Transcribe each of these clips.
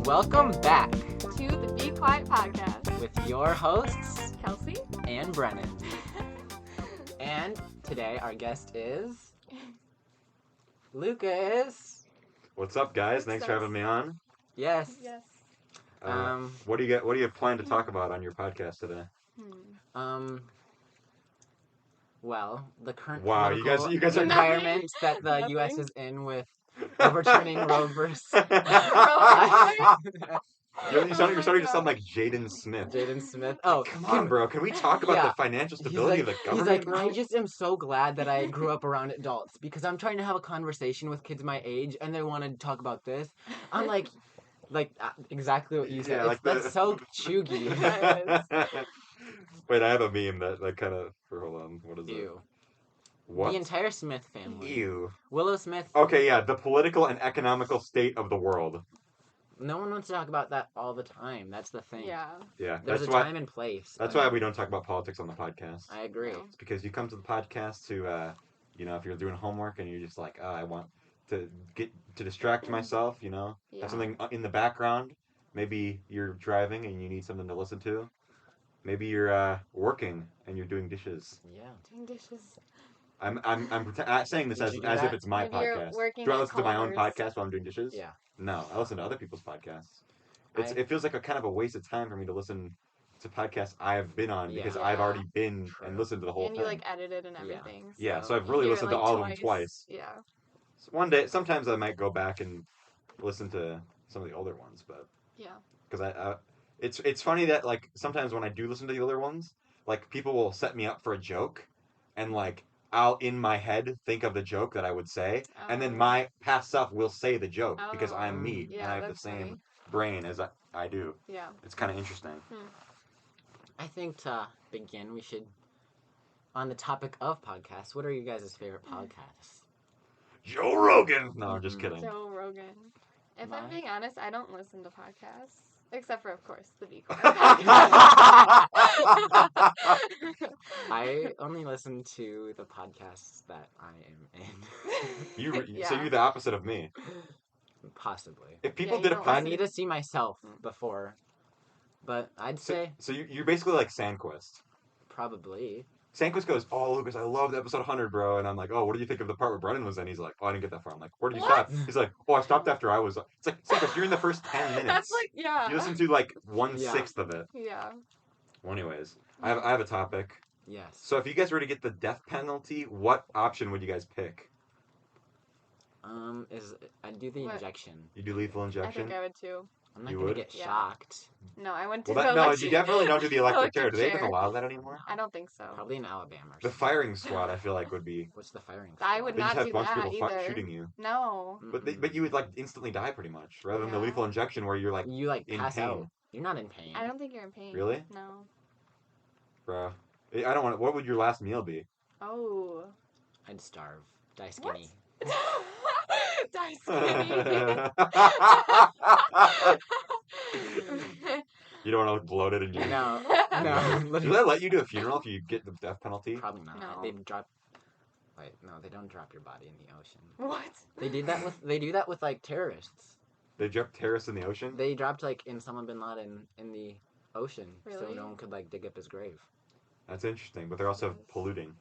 Welcome back to the Be Quiet podcast with your hosts, Kelsey and Brennan. And today our guest is Lukas. What's up, guys? Thanks for having me on. Yes. What do you plan to talk about on your podcast today? Well, the current Wow, you guys are environment that the U.S. is in with overturning Roe versus. You're starting to sound like Jaden Smith. Jaden Smith. Oh, come on, bro. Can we talk about the financial stability of the government? He's like, I just am so glad that I grew up around adults because I'm trying to have a conversation with kids my age and they want to talk about this. I'm like exactly what you said. That's so chuggy. Wait, I have a meme that kind of. Hold on. What is Ew. it? What? The entire Smith family. Ew. Willow Smith. Okay, yeah, the political and economical state of the world. No one wants to talk about that all the time. That's the thing. Yeah. There's a time and place. That's why we don't talk about politics on the podcast. I agree. It's because you come to the podcast to, if you're doing homework and you're just like, oh, I want to distract myself, have something in the background. Maybe you're driving and you need something to listen to. Maybe you're working and you're doing dishes. Yeah. Doing dishes. I'm saying this as if it's my podcast. Do I listen to my own podcast while I'm doing dishes? Yeah. No, I listen to other people's podcasts. It feels like a kind of a waste of time for me to listen to podcasts I've been on because I've already been and listened to the whole thing. And you edited and everything. Yeah, so I've really listened to all of them twice. Yeah. So one day, sometimes I might go back and listen to some of the older ones, but because it's funny that sometimes when I do listen to the older ones, people will set me up for a joke, and I'll in my head think of the joke that I would say, and then my past self will say the joke because I'm me and I have the same brain as I do. Yeah. It's kind of interesting. I think to begin, we should, on the topic of podcasts, what are you guys' favorite podcasts? Joe Rogan! No, I'm just kidding. Joe Rogan. If I'm being honest, I don't listen to podcasts. Except for, of course, the Be Quiet podcast. I only listen to the podcasts that I am in. So you're the opposite of me. Possibly. If people did a podcast... I need to see myself before. But I'd say... So you're basically like Sandquist. Probably. Sandquist goes, oh, Lucas, I loved episode 100, bro. And I'm like, oh, what do you think of the part where Brennan was in? He's like, oh, I didn't get that far. I'm like, where did you stop? He's like, oh, I stopped after I was... It's like, Sandquist, you're in the first 10 minutes. That's You listen to 1/6 of it. Yeah. Well, anyways, I have a topic. Yes. So if you guys were to get the death penalty, what option would you guys pick? I'd do the injection. You do lethal injection? I think I would too. I'm not gonna get shocked. No, I went to No, you definitely don't do the electric chair. Do they even allow that anymore? I don't think so. Probably in Alabama. The firing squad, I feel like, would be... What's the firing squad? I would not do that either. They just have a bunch of people shooting you. No. But you would instantly die pretty much, rather than the lethal injection where you're you in pass pain. out. You're not in pain. I don't think you're in pain. Really? No. Bro, I don't want. What would your last meal be? Oh. I'd starve. Die skinny. Die skinny. You don't want to look bloated and you... No. Do they let you do a funeral if you get the death penalty? Probably not. No. They drop... Wait, no, they don't drop your body in the ocean. What? They do that with terrorists. They dropped terrorists in the ocean? They dropped in Osama bin Laden in the ocean. Really? So no one could dig up his grave. That's interesting, but they're also polluting.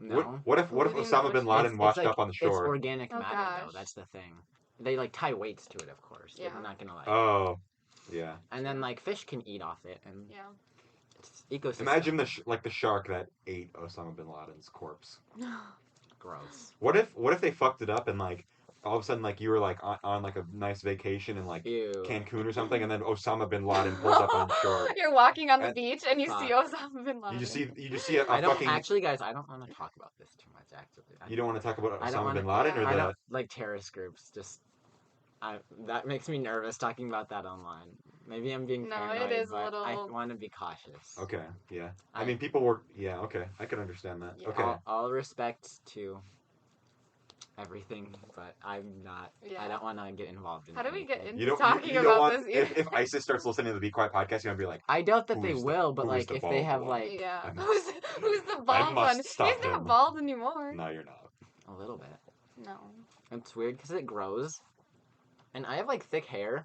No. What if Osama bin Laden washed up on the shore? It's organic matter, gosh. though. That's the thing. They tie weights to it, of course. Yeah. They're not gonna Oh, yeah. And then fish can eat off it, and it's ecosystem. Imagine the shark that ate Osama bin Laden's corpse. Gross. What if they fucked it up and all of a sudden you were on a nice vacation in Cancun or something, and then Osama bin Laden pulls up on shore. You're walking on the beach and you see Osama bin Laden. You just see a fucking... Actually, guys, I don't want to talk about this too much. Actually, you don't want to talk about Osama bin Laden or the terrorist groups. Just that makes me nervous talking about that online. Maybe I'm being paranoid, it is but a little... I want to be cautious. Okay, yeah. I mean, people were... Yeah, okay. I can understand that. Yeah. Okay. All respect to everything, but I'm not. Yeah. I don't want to get involved in. How do we get into talking about this? If ISIS starts listening to the Be Quiet podcast, you're gonna be like, I doubt that they will, but like if they have like, who's the bald one? He's not bald anymore. No, you're not. A little bit. No. It's weird because it grows, and I have like thick hair,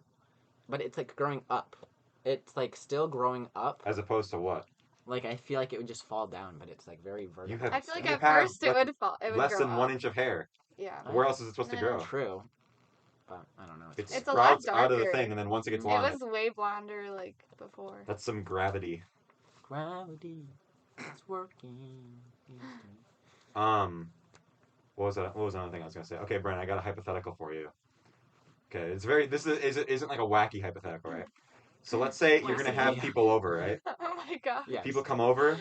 but it's like growing up. It's like still growing up. As opposed to what? Like I feel like it would just fall down, but it's like very vertical. I feel like at first it would fall. It would less grow than up. 1 inch of hair. Yeah. Where else is it supposed to grow? True. But I don't know. It's a lot darker. Out of the thing, and then once it gets long, it was way blonder like before. That's some gravity. Gravity, it's working. What was another thing I was gonna say? Okay, Brennan, I got a hypothetical for you. Okay, it's very. This isn't like a wacky hypothetical, right? So let's say you're gonna have people over, right? Oh my god. Yes. People come over.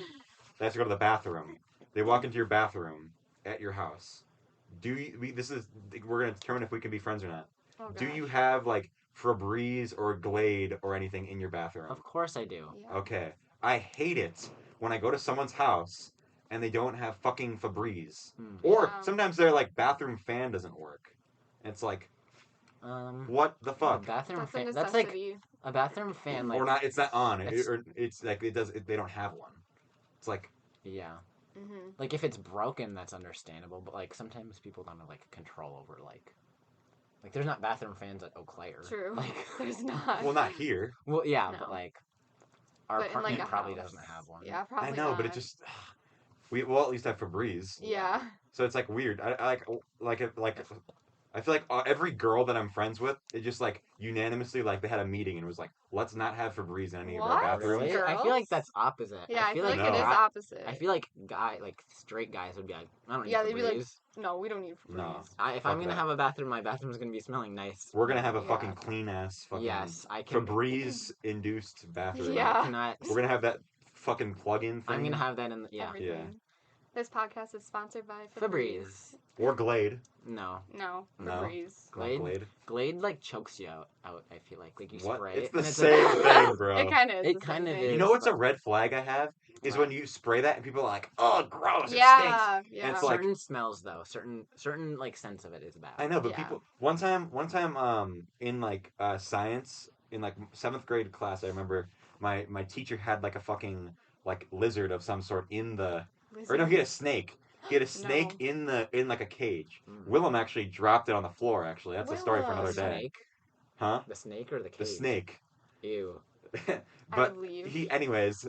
They have to go to the bathroom. They walk into your bathroom at your house. We're gonna determine if we can be friends or not. Oh, do you have like Febreze or Glade or anything in your bathroom? Of course I do. Yeah. Okay. I hate it when I go to someone's house and they don't have fucking Febreze. Or sometimes their like bathroom fan doesn't work. And it's like, what the fuck? Bathroom fan. That's like a bathroom fan. Like, or not. It's not on. It's like it does. They don't have one. It's like. Yeah. Mm-hmm. Like if it's broken, that's understandable. But like sometimes people don't have like control over like there's not bathroom fans at Eau Claire. At Like there's not. Well, not here. Well, yeah, but like our apartment probably doesn't have one. Yeah, probably. I know, not. But it just we'll at least have Febreze. Yeah. So it's like weird. I feel like every girl that I'm friends with, it just like unanimously like they had a meeting and was like, let's not have Febreze in any of our bathrooms. Really? I feel like that's opposite. Yeah, I feel like it is opposite. I feel like straight guys would be like, I don't need Febreze. They'd be like, no, we don't need Febreze. No. If I'm gonna have a bathroom, my bathroom's gonna be smelling nice. We're gonna have a fucking clean ass fucking Febreze induced bathroom. Yeah. We're gonna have that fucking plug-in thing. I'm gonna have that in the Everything. Yeah. This podcast is sponsored by Febreze. Or Glade. No. Febreze. Glade like chokes you out. I feel like you spray it. It's the same thing, bro. It kind of is. It kind of is. You know what's a red flag I have is when you spray that and people are like, "Oh, gross! It stinks." Yeah. And it's certain smells though. Certain like sense of it is bad. I know, but people. One time, in like science in like 7th grade class, I remember my teacher had like a fucking like lizard of some sort in the. Or no, he had a snake. He had a snake in like a cage. Willem actually dropped it on the floor. Actually, that's a story for another day. Snake? Huh? The snake or the cage? The snake. Ew. But anyways,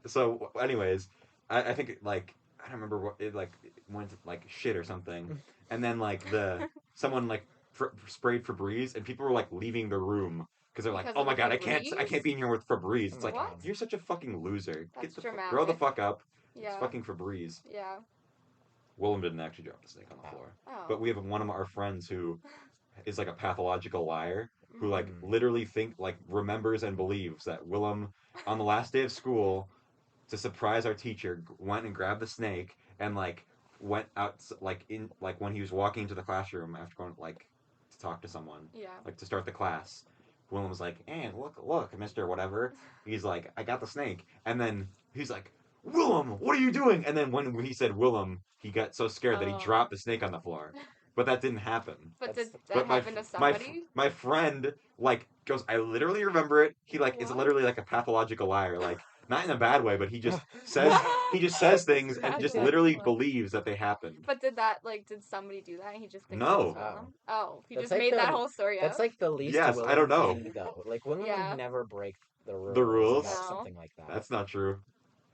so anyways, I think like I don't remember what it like went like shit or something, and then like someone like sprayed Febreze and people were like leaving the room. Because they're like, oh my god, I can't be in here with Febreze. It's like, you're such a fucking loser. Grow the fuck up. Yeah. It's fucking Febreze. Yeah. Willem didn't actually drop the snake on the floor. Oh. But we have one of our friends who is like a pathological liar who like literally remembers and believes that Willem on the last day of school to surprise our teacher went and grabbed the snake and like went out when he was walking into the classroom after going like to talk to someone. Yeah. Like to start the class. Willem was like, "And look, Mr. Whatever." He's like, "I got the snake." And then he's like, "Willem, what are you doing?" And then when he said Willem, he got so scared that he dropped the snake on the floor. But that didn't happen. But did that happen to somebody? My friend like goes, "I literally remember it." He like is literally like a pathological liar, like not in a bad way, but he just says things and just literally believes that they happened. But did somebody do that and he just thinks he that's just made that whole story up? That's like the least I don't know. thing, though. Like Willem would never break the rules. The rules? Something like that. That's not true.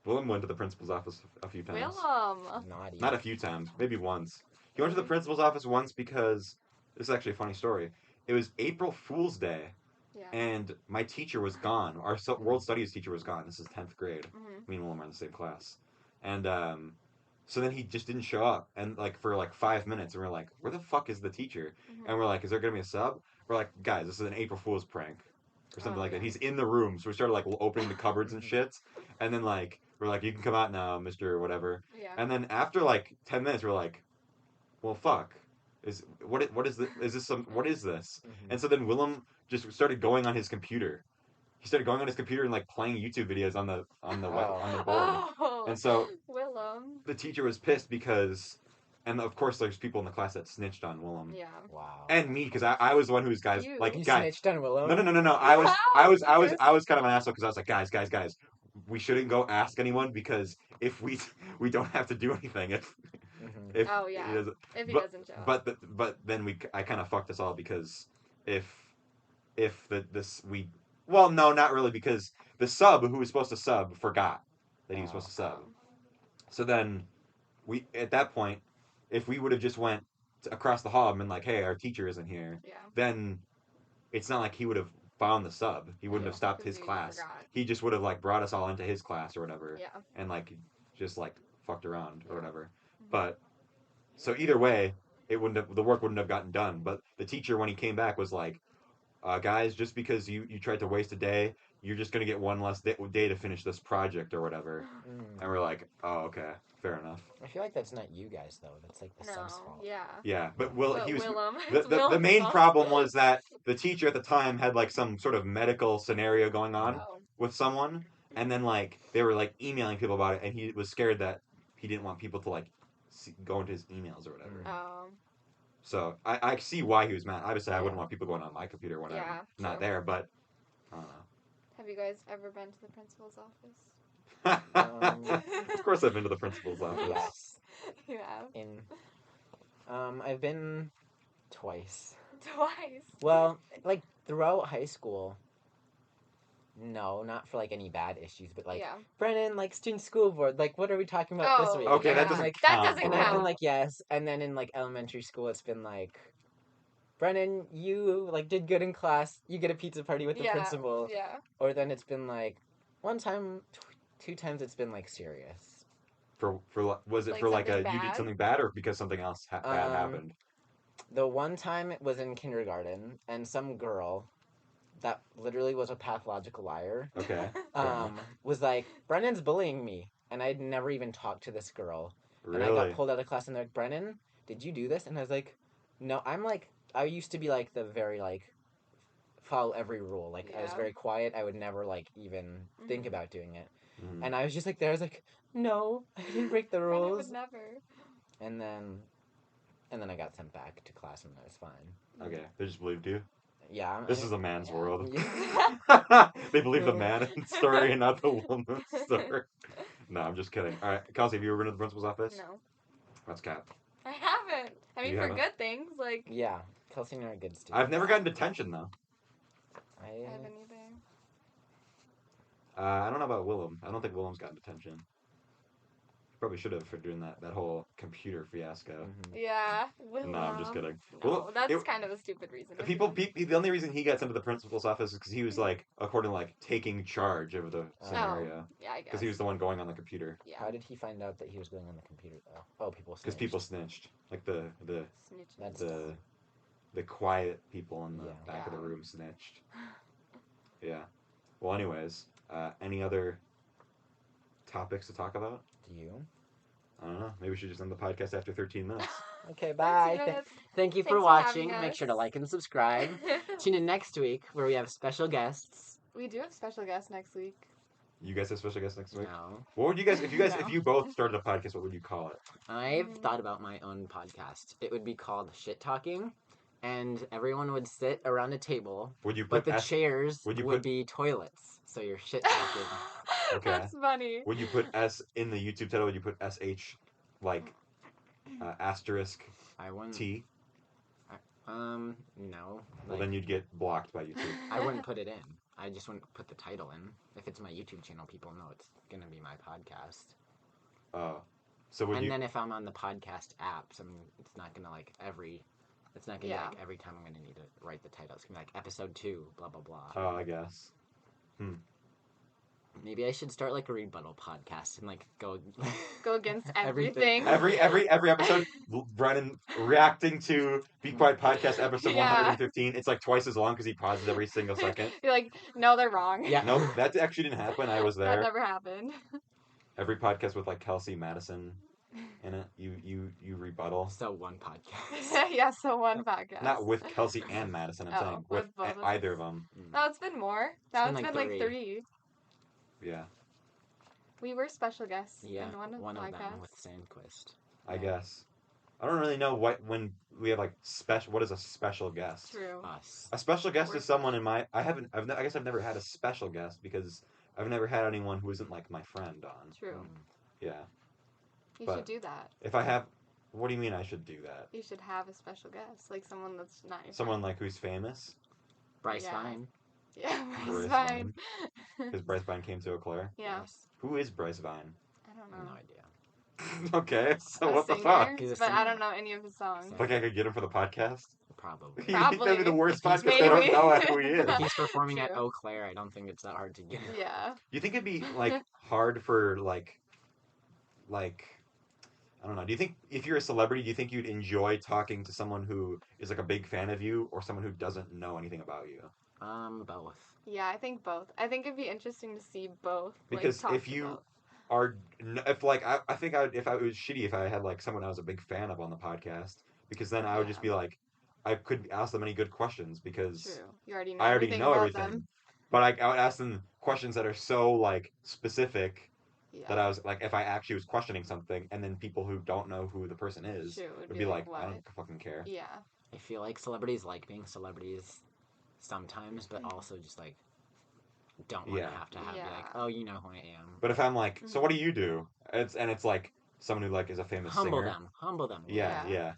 Willem went to the principal's office a few times. Willem! Not a few times, maybe once. He went to the principal's office once because this is actually a funny story. It was April Fool's Day. Yeah. And my teacher was gone. Our world studies teacher was gone. This is 10th grade. Me and Willem are in the same class. And so then he just didn't show up. And for 5 minutes, and we're like, where the fuck is the teacher? And we're like, is there going to be a sub? We're like, guys, this is an April Fool's prank. Or something like that. He's in the room. So we started opening the cupboards and shit. And then we're like, you can come out now, Mr. Whatever. Yeah. And then after 10 minutes, we're like, well, fuck. What is this? And so then Willem just started going on his computer. He started going on his computer and playing YouTube videos on the board. And so Willem. The teacher was pissed because And of course, there's people in the class that snitched on Willem. Yeah. Wow. And me, because I was the one who's You snitched on Willem? No. I was kind of an asshole because I was like, guys, we shouldn't go ask anyone because if we don't have to do anything if oh yeah he doesn't, if he doesn't show up. But then I kind of fucked us all because if no, not really, because the sub who was supposed to sub forgot that he was supposed to sub. So then at that point, if we would have just went across the hall and been like, hey, our teacher isn't here, then it's not like he would have found the sub. He wouldn't have stopped his class. He just would have like brought us all into his class or whatever. Yeah. And like just like fucked around or whatever. Mm-hmm. But so either way, the work wouldn't have gotten done. But the teacher, when he came back, was like, guys, just because you tried to waste a day, you're just gonna get one less day to finish this project or whatever. And we're like, oh, okay, fair enough. I feel like that's not you guys though. That's like the sub's fault. Yeah. Yeah, but he was Willem. The main problem was that the teacher at the time had like some sort of medical scenario going on with someone, and then like they were like emailing people about it, and he was scared that he didn't want people to like go into his emails or whatever. So I see why he was mad. Obviously, I wouldn't want people going on my computer when I'm not there, but I don't know. Have you guys ever been to the principal's office? Of course, I've been to the principal's office. Yes. You have? I've been twice. Twice? Well, like, throughout high school, no, not for, like, any bad issues, but, like, Brennan, like, student school board, like, what are we talking about this week? Okay, that doesn't count. That doesn't count. And I've been like, yes, and then in, like, elementary school, it's been like, Brennan, you, like, did good in class, you get a pizza party with the principal. Yeah. Or then it's been, like, one time, two times it's been, like, serious. Was it for, like, you did something bad, or because something else bad happened? The one time it was in kindergarten, and some girl that literally was a pathological liar. Okay. Was like, Brennan's bullying me. And I'd never even talked to this girl. Really? And I got pulled out of class and they're like, Brennan, did you do this? And I was like, no, I used to be like the very like, follow every rule. Like, I was very quiet. I would never like even think about doing it. Mm-hmm. And I was just like, there, I was like, no, I didn't break the rules. I would never. And then I got sent back to class and I was fine. Okay, they just believed you? Yeah. This is a man's world. They believe the man story and not the woman's story. No, I'm just kidding. All right, Kelsey, have you ever been to the principal's office? No. That's Cat. I haven't. I mean, good things, like... Yeah, Kelsey and I are good students. I've never gotten detention, though. I haven't either. I don't know about Willem. I don't think Willem's gotten detention. Probably should have for doing that whole computer fiasco. Mm-hmm. Yeah. No, I'm just kidding. No, that's kind of a stupid reason. The only reason he got sent to the principal's office is because he was like, according to like, taking charge of the scenario. Yeah, I guess. Because he was the one going on the computer. Yeah. How did he find out that he was going on the computer though? Oh, people snitched. Because people snitched. Like the quiet people in the back of the room snitched. Yeah. Well, anyways, any other topics to talk about? Do you? I don't know. Maybe we should just end the podcast after 13 minutes. Okay, bye. Thank you for watching. Make sure to like and subscribe. Tune in next week where we have special guests. We do have special guests next week. You guys have special guests next week? No. What would you guys, if you both started a podcast, what would you call it? I've thought about my own podcast. It would be called Shit Talking. And everyone would sit around a table. Would you put but the chairs would be toilets. So you're shit talking. Okay. That's funny. Would you put S in the YouTube title? Would you put SH, like, asterisk I wouldn't. T? No. Well, then you'd get blocked by YouTube. I wouldn't put it in. I just wouldn't put the title in. If it's my YouTube channel, people know it's gonna be my podcast. Oh. So would and then if I'm on the podcast apps, it's not gonna like it's not gonna be like every time I'm gonna need to write the title. It's gonna be like episode 2, blah blah blah. Oh, I guess. Maybe I should start like a rebuttal podcast and like go against everything. Every episode, Brennan reacting to Be Quiet Podcast episode 115. It's like twice as long because he pauses every single second. You're like, no, they're wrong. Yeah. No, that actually didn't happen. I was there. That never happened. Every podcast with like Kelsey Madison in it, you rebuttal. So one podcast. So one podcast. Not with Kelsey and Madison. I'm saying with either of them. No, it's been more. Now it's been like 3. Yeah. We were special guests in one of the podcasts. them with Sandquist. I guess. I don't really know when we have like special. What is a special guest? True. Us. A special guest is someone in my. I guess I've never had a special guest because I've never had anyone who isn't like my friend on. True. Yeah. You should do that. If I have, what do you mean I should do that? You should have a special guest, like someone that's not your Someone friend. like who's famous. Bryce Vine. Yeah, Bryce Vine. Because Bryce Vine came to Eclair. Yeah. Yes. Who is Bryce Vine? I don't know. No idea. Okay, so A what singer, the fuck? But I don't know any of his songs. Like I could get him for the podcast? Probably. You think that'd be the worst podcast? Maybe. I don't know who he is. If he's performing at Eau Claire, I don't think it's that hard to get. Yeah. You think it'd be like hard for like I don't know. Do you think if you're a celebrity, do you think you'd enjoy talking to someone who is like a big fan of you or someone who doesn't know anything about you? Both. Yeah, I think both. I think it'd be interesting to see both. Because like, if you are, if like I think if it was shitty if I had like someone I was a big fan of on the podcast, because then I would just be like, I could ask them any good questions because True. You already know I already everything know about everything. them. But I would ask them questions that are so like specific. Yeah. That I was like, if I actually was questioning something, and then people who don't know who the person is would be like, I don't fucking care. Yeah. I feel like celebrities like being celebrities sometimes, but also just like don't want to have to be like, oh, you know who I am. But if I'm like, so what do you do? It's like someone who like is a famous singer. Humble them. Yeah.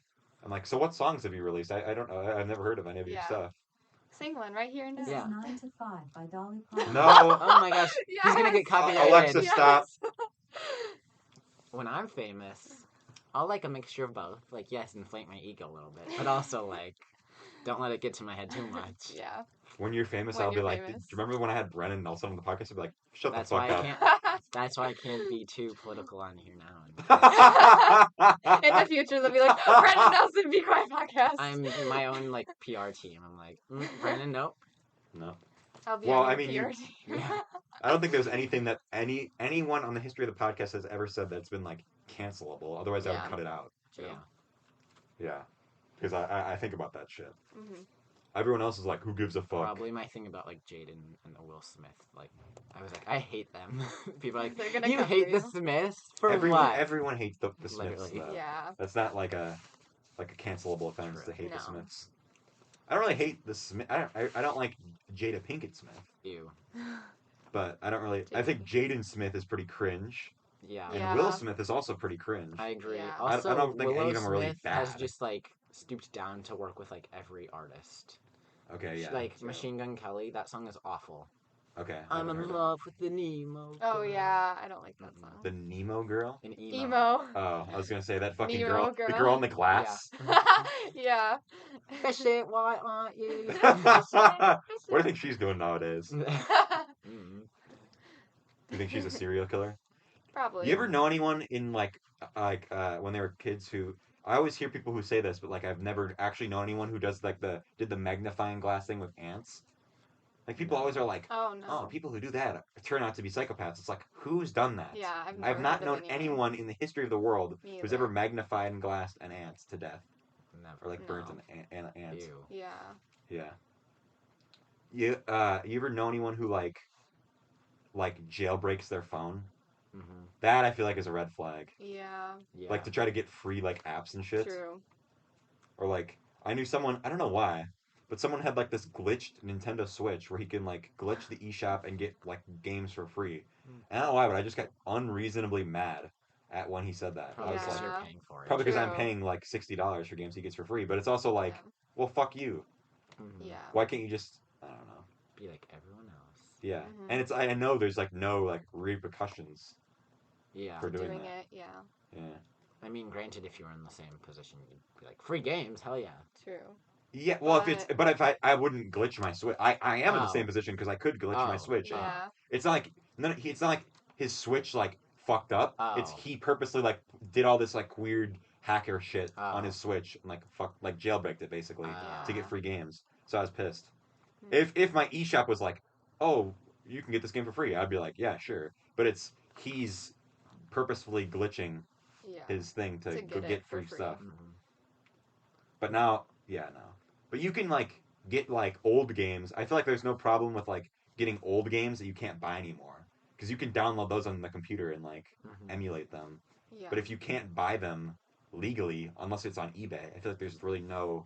I'm like, so what songs have you released? I don't know. I've never heard of any of your stuff. Sing one right here in This is 9 to 5 by Dolly Parton. No. Oh my gosh. He's gonna get copyrighted. Alexa, stop. When I'm famous, I'll like a mixture of both. Like, yes, inflate my ego a little bit, but also like, don't let it get to my head too much. Yeah. When you're famous, I'll be like, do you remember when I had Brennan Nelson on the podcast? I'd be like, shut the fuck up. That's why I can't be too political on here now. In the future, they'll be like, Brennan Nelson, Be Quiet podcast. I'm in my own like PR team. I'm like, Brennan, nope. No. I'll be on your PR team. I don't think there's anything that anyone on the history of the podcast has ever said that's been like cancelable. Otherwise, I would cut it out. Yeah. Because I think about that shit. Mm-hmm. Everyone else is like, who gives a fuck? Probably my thing about like Jaden and the Will Smith. Like, I was like, I hate them. People are like, you hate the Smiths for what? Everyone hates the Smiths. Yeah. That's not like a cancelable offense to hate the Smiths. I don't really hate the Smith. I don't like Jada Pinkett Smith. Ew. But I don't really. I think Jaden Smith is pretty cringe. Yeah. And Will Smith is also pretty cringe. I agree. Yeah. Also, I don't think Willow any of them are really Smith bad. has just like stooped down to work with like every artist. Okay, yeah. Like Machine Gun Kelly, that song is awful. Okay. I'm in love with the Nemo girl. Oh yeah, I don't like that song. The Nemo girl? An emo. Oh, I was gonna say that fucking Nemo girl. The girl in the glass. Yeah. That shit, why aren't you? What do you think she's doing nowadays? Do Mm. you think she's a serial killer? Probably. You ever know anyone in like when they were kids who I always hear people who say this, but like I've never actually known anyone who does like did the magnifying glass thing with ants. Like people always are like, oh, people who do that turn out to be psychopaths. It's like, who's done that? Yeah, I've not known anyone in the history of the world who's ever magnified and glassed an ant to death. Never. Or like burnt an ant. Ew. Yeah. Yeah. You ever know anyone who like jailbreaks their phone? Mm-hmm. That I feel like is a red flag. Yeah. Like to try to get free like apps and shit. True. Or like I knew someone, I don't know why, but someone had like this glitched Nintendo Switch where he can like glitch the eShop and get like games for free. And I don't know why, but I just got unreasonably mad at when he said that. Probably I was like, you're paying for it. probably because I'm paying like $60 for games he gets for free. But it's also like, well, fuck you. Mm-hmm. Yeah. Why can't you just, I don't know. Be like everyone else. Yeah. And it's, I know there's like no like repercussions. Yeah. For doing that. it, yeah. Yeah. I mean, granted, if you were in the same position, you'd be like, free games, hell yeah. True. Yeah, well, if I wouldn't glitch my Switch. I am in the same position because I could glitch my Switch. Yeah. It's not like his Switch like fucked up. It's he purposely like did all this like weird hacker shit on his Switch and like jailbreaked it basically to get free games. So I was pissed. If my eShop was like, oh, you can get this game for free, I'd be like, yeah, sure. But he's purposefully glitching his thing to go get free stuff. Mm-hmm. But now, yeah, no. But you can like get like old games. I feel like there's no problem with like getting old games that you can't buy anymore because you can download those on the computer and like emulate them. Yeah. But if you can't buy them legally unless it's on eBay. I feel like there's really no.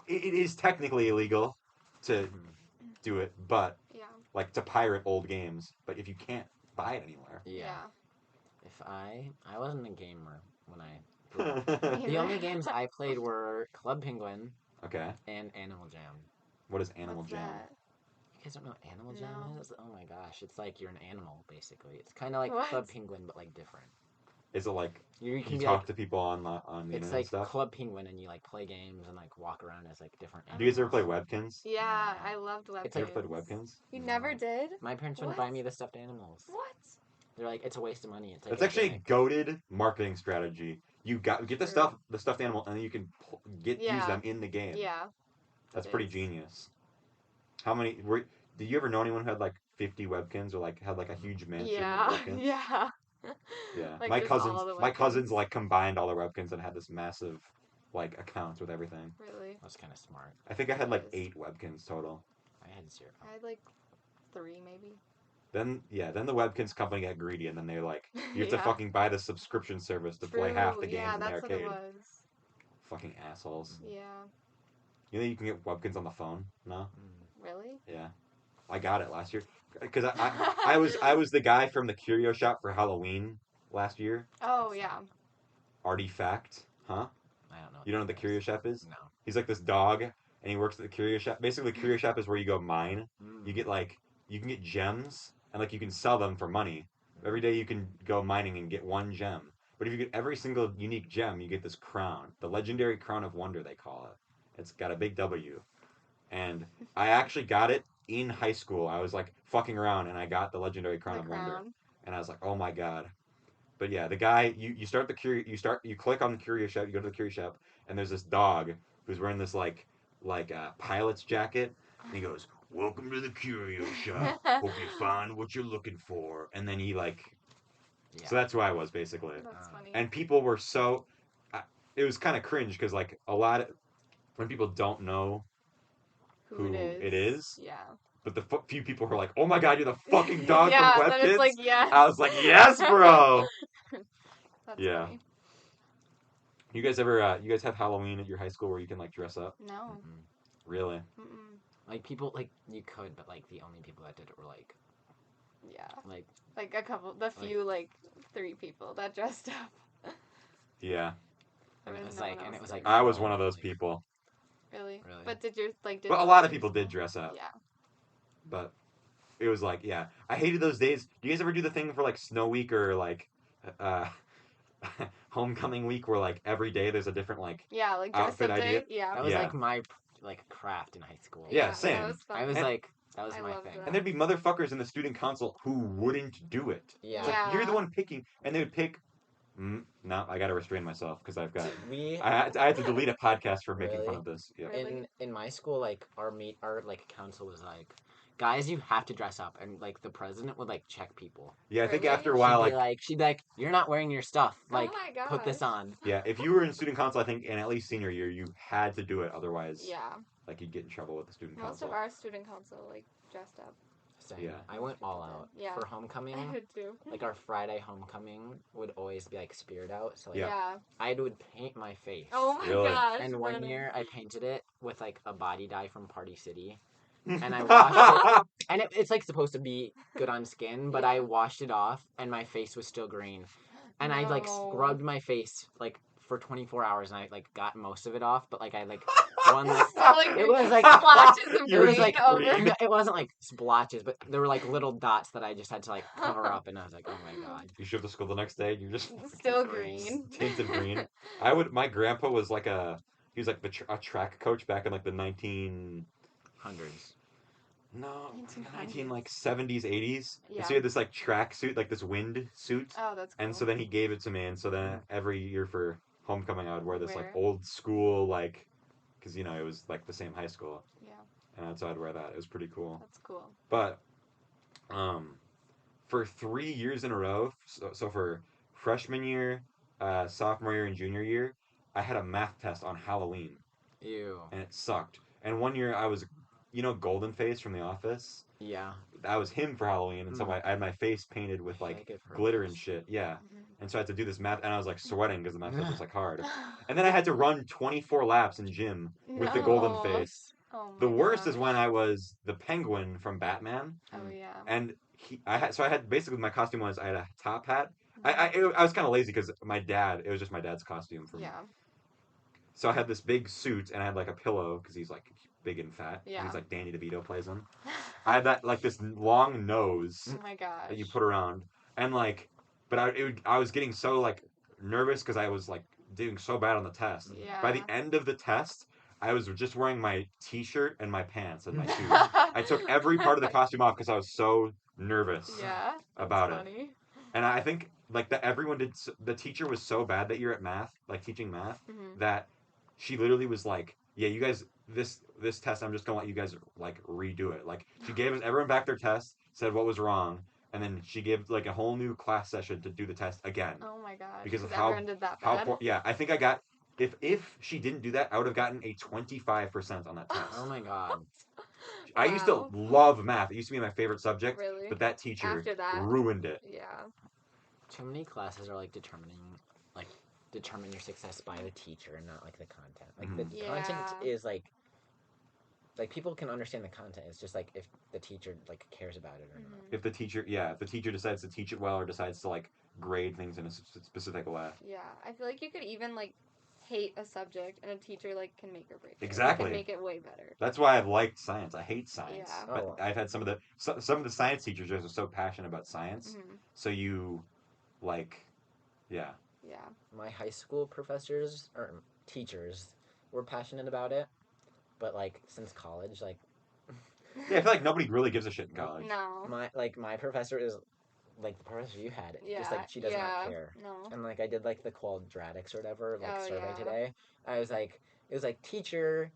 It is technically illegal to do it, but like to pirate old games. But if you can't buy it anywhere, If I wasn't a gamer when I grew up. The only games I played were Club Penguin. Okay. And Animal Jam. What is Animal Jam? That? You guys don't know what Animal Jam is? Oh my gosh, it's like you're an animal basically. It's kind of like Club Penguin but like different. Is it like you can talk to people on the internet It's like stuff? Club Penguin and you like play games and like walk around as like different animals. Do you guys ever play Webkinz? Yeah, I loved Webkinz. You ever played Webkinz? You never did? My parents wouldn't buy me the stuffed animals. What? They're like, it's a waste of money. It's like That's actually a goated marketing strategy. You get the stuffed animal, and then you can use them in the game. Yeah. That's pretty genius. How many did you ever know anyone who had like 50 Webkinz or like had like a huge mansion of Webkinz? Yeah. Yeah. Like my cousins like combined all their Webkinz and had this massive like account with everything. Really? That's kind of smart. I think I had like 8 Webkinz total. I had 0. I had like 3 maybe. Then the Webkinz company got greedy, and then they're like, you have to fucking buy the subscription service to play half the games in the arcade. Yeah, that's what it was. Fucking assholes. Yeah. You know you can get Webkinz on the phone now? Really? Yeah. I got it last year. Because I was the guy from the curio shop for Halloween last year. Oh, yeah. Artifact, huh? I don't know. You don't know what the curio shop is? No. He's like this dog, and he works at the curio shop. Basically, the curio shop is where you go mine. You get you can get gems, and like you can sell them for money. Every day you can go mining and get 1 gem. But if you get every single unique gem, you get this crown. The legendary crown of wonder, they call it. It's got a big W. And I actually got it in high school. I was like fucking around, and I got the legendary crown of wonder. And I was like, oh my god. But yeah, the guy, you click on the curio shop, you go to the curio shop, and there's this dog who's wearing this like pilot's jacket, and he goes, "Welcome to the curio shop. Hope you find what you're looking for." And then he so that's who I was basically. That's funny. And people were so, it was kind of cringe because like when people don't know who it is. Yeah. But the few people who are like, "Oh my god, you're the fucking dog from Webkinz." Then it's like, yes. I was like, "Yes, bro." That's funny. You guys have Halloween at your high school where you can like dress up? No. Mm-mm. Really? Mm-mm. Like people you could, but like the only people that did it were like. Yeah. Like the few 3 people that dressed up. Yeah. And it was like I was one of those people. Really? But did you Well, a lot of people did dress up. Yeah. But it was like, yeah. I hated those days. Do you guys ever do the thing for like Snow Week or like Homecoming Week where like every day there's a different outfit idea? Yeah. That was like my craft in high school. Yeah, same. That was fun. I was that was my thing. And there'd be motherfuckers in the student council who wouldn't do it. Yeah. Like, you're the one picking, and they would pick. No, I gotta restrain myself because I've got. I had to delete a podcast for making fun of this. Yeah. In my school, our council was like, guys, you have to dress up, and the president would check people. Yeah, I think after a while, she'd be like, you're not wearing your stuff. Oh my gosh. Put this on. Yeah, if you were in student council, I think in at least senior year, you had to do it. Otherwise, yeah, you'd get in trouble with the student council. Most of our student council dressed up. Same. Yeah, I went all out for homecoming. I did too. Our Friday homecoming would always be Spirit Out. So yeah, I would paint my face. Oh my gosh! And one year I painted it with a body dye from Party City. And I washed it, and it's supposed to be good on skin, but I washed it off, and my face was still green, and I scrubbed my face for 24 hours, and I got most of it off, but I one it was splotches of green it wasn't splotches, but there were little dots that I just had to cover up, and I was like, oh my god. You showed up to school the next day, and you're just still green, tinted green. My grandpa was he was a track coach back in the 1900s. No, 1970s, 80s. Yeah. And so he had this track suit, this wind suit. Oh, that's cool. And so then he gave it to me, and so then every year for homecoming I would wear this old school because it was the same high school. Yeah. And so I'd wear that. It was pretty cool. That's cool. But for 3 years in a row, so for freshman year, sophomore year, and junior year, I had a math test on Halloween. Ew. And it sucked. And one year I was Golden Face from The Office? Yeah. That was him for Halloween, and so I had my face painted with like glitter and shit. Yeah. And so I had to do this math, and I was like sweating because the math was like hard. And then I had to run 24 laps in gym with the Golden Face. Oh the my worst gosh. is when I was the Penguin from Batman. Oh yeah. And I had basically my costume was I had a top hat. I was kind of lazy because it was just my dad's costume from. Yeah. So I had this big suit and I had like a pillow because he's like big and fat. Yeah. He's like Danny DeVito plays him. I had that like this long nose. Oh my gosh. That you put around and like, but I was getting so like nervous because I was like doing so bad on the test. Yeah. By the end of the test, I was just wearing my t-shirt and my pants and my shoes. I took every part of the costume off because I was so nervous about it. And I think like that everyone did. The teacher was so bad that year at math, like teaching math, that she literally was like, "Yeah, you guys, this test, I'm just gonna let you guys like redo it." Like she gave us everyone back their test, said what was wrong, and then she gave like a whole new class session to do the test again. Oh my gosh! Because of everyone did that bad. Yeah, I think I got. If she didn't do that, I would have gotten a 25% on that test. Oh my god. I used to love math. It used to be my favorite subject. Really? But that teacher After that, ruined it. Yeah. Too many classes are like determine your success by the teacher and not like the content. Like the content is like people can understand the content. It's just like if the teacher like cares about it or not. If the teacher decides to teach it well or decides to like grade things in a specific way. Yeah, I feel like you could even like hate a subject and a teacher like can make or break it. Exactly. Can make it way better. That's why I've liked science. I hate science. Yeah. But I've had some of the science teachers are so passionate about science. So you like yeah. My high school professors or teachers were passionate about it, but like since college, like yeah, I feel like nobody really gives a shit in college. No. My professor is like the professor you had. Just like she does not care. No. And like I did like the quadratics or whatever survey today. I was like, it was like teacher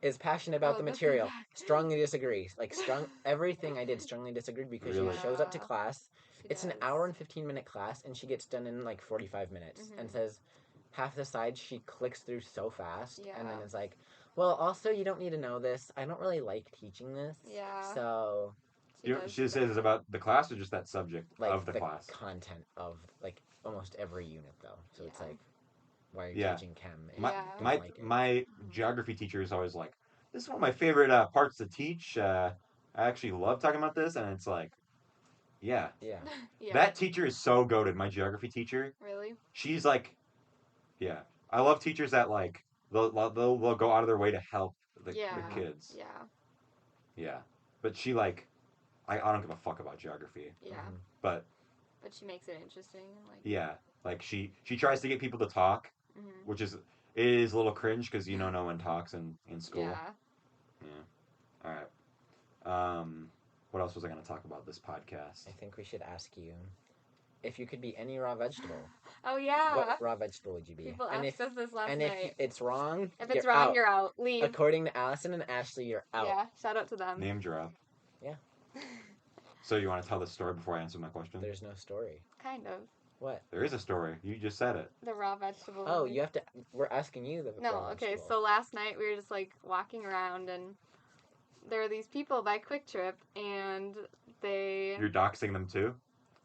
is passionate about the material. Strongly disagree. Like everything I did strongly disagreed because she shows up to class. It's an hour and 15-minute class, and she gets done in like 45 minutes. And says half the slides she clicks through so fast, and then it's like, well, also you don't need to know this. I don't really like teaching this. Yeah. So. She says it's about the class or just that subject of the class? Content of like almost every unit though. So it's like, why are you teaching chem? My geography teacher is always like, this is one of my favorite parts to teach. I actually love talking about this, and it's like, yeah. That teacher is so goated. My geography teacher. Really? She's like, yeah. I love teachers that like they'll go out of their way to help the kids. Yeah. Yeah, but she like. I don't give a fuck about geography. Yeah. But she makes it interesting. Like. Yeah, like she tries to get people to talk, which is a little cringe because no one talks in school. Yeah. All right. What else was I going to talk about this podcast? I think we should ask you if you could be any raw vegetable. Oh yeah. What raw vegetable would you be? People asked us this last night. And if it's wrong, you're out. Leave. According to Allison and Ashley, you're out. Yeah. Shout out to them. Name drop. Yeah. So you want to tell the story before I answer my question? There's no story. Kind of. What? There is a story. You just said it. The raw vegetable. Oh, you have to. We're asking you the. No, okay. So last night we were just like walking around, and there were these people by Kwik Trip, and they. You're doxing them too.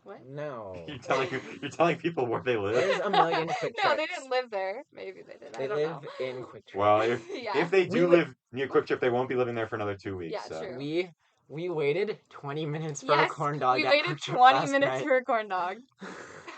What? No. You're telling people where they live. There's a million Kwik Trips. No, they didn't live there. Maybe they did. They live in Kwik Trip. Well, if they do live near Kwik Trip, they won't be living there for another 2 weeks. Yeah, so. true. We waited 20 minutes for a corn dog. We waited 20 minutes for a corn dog.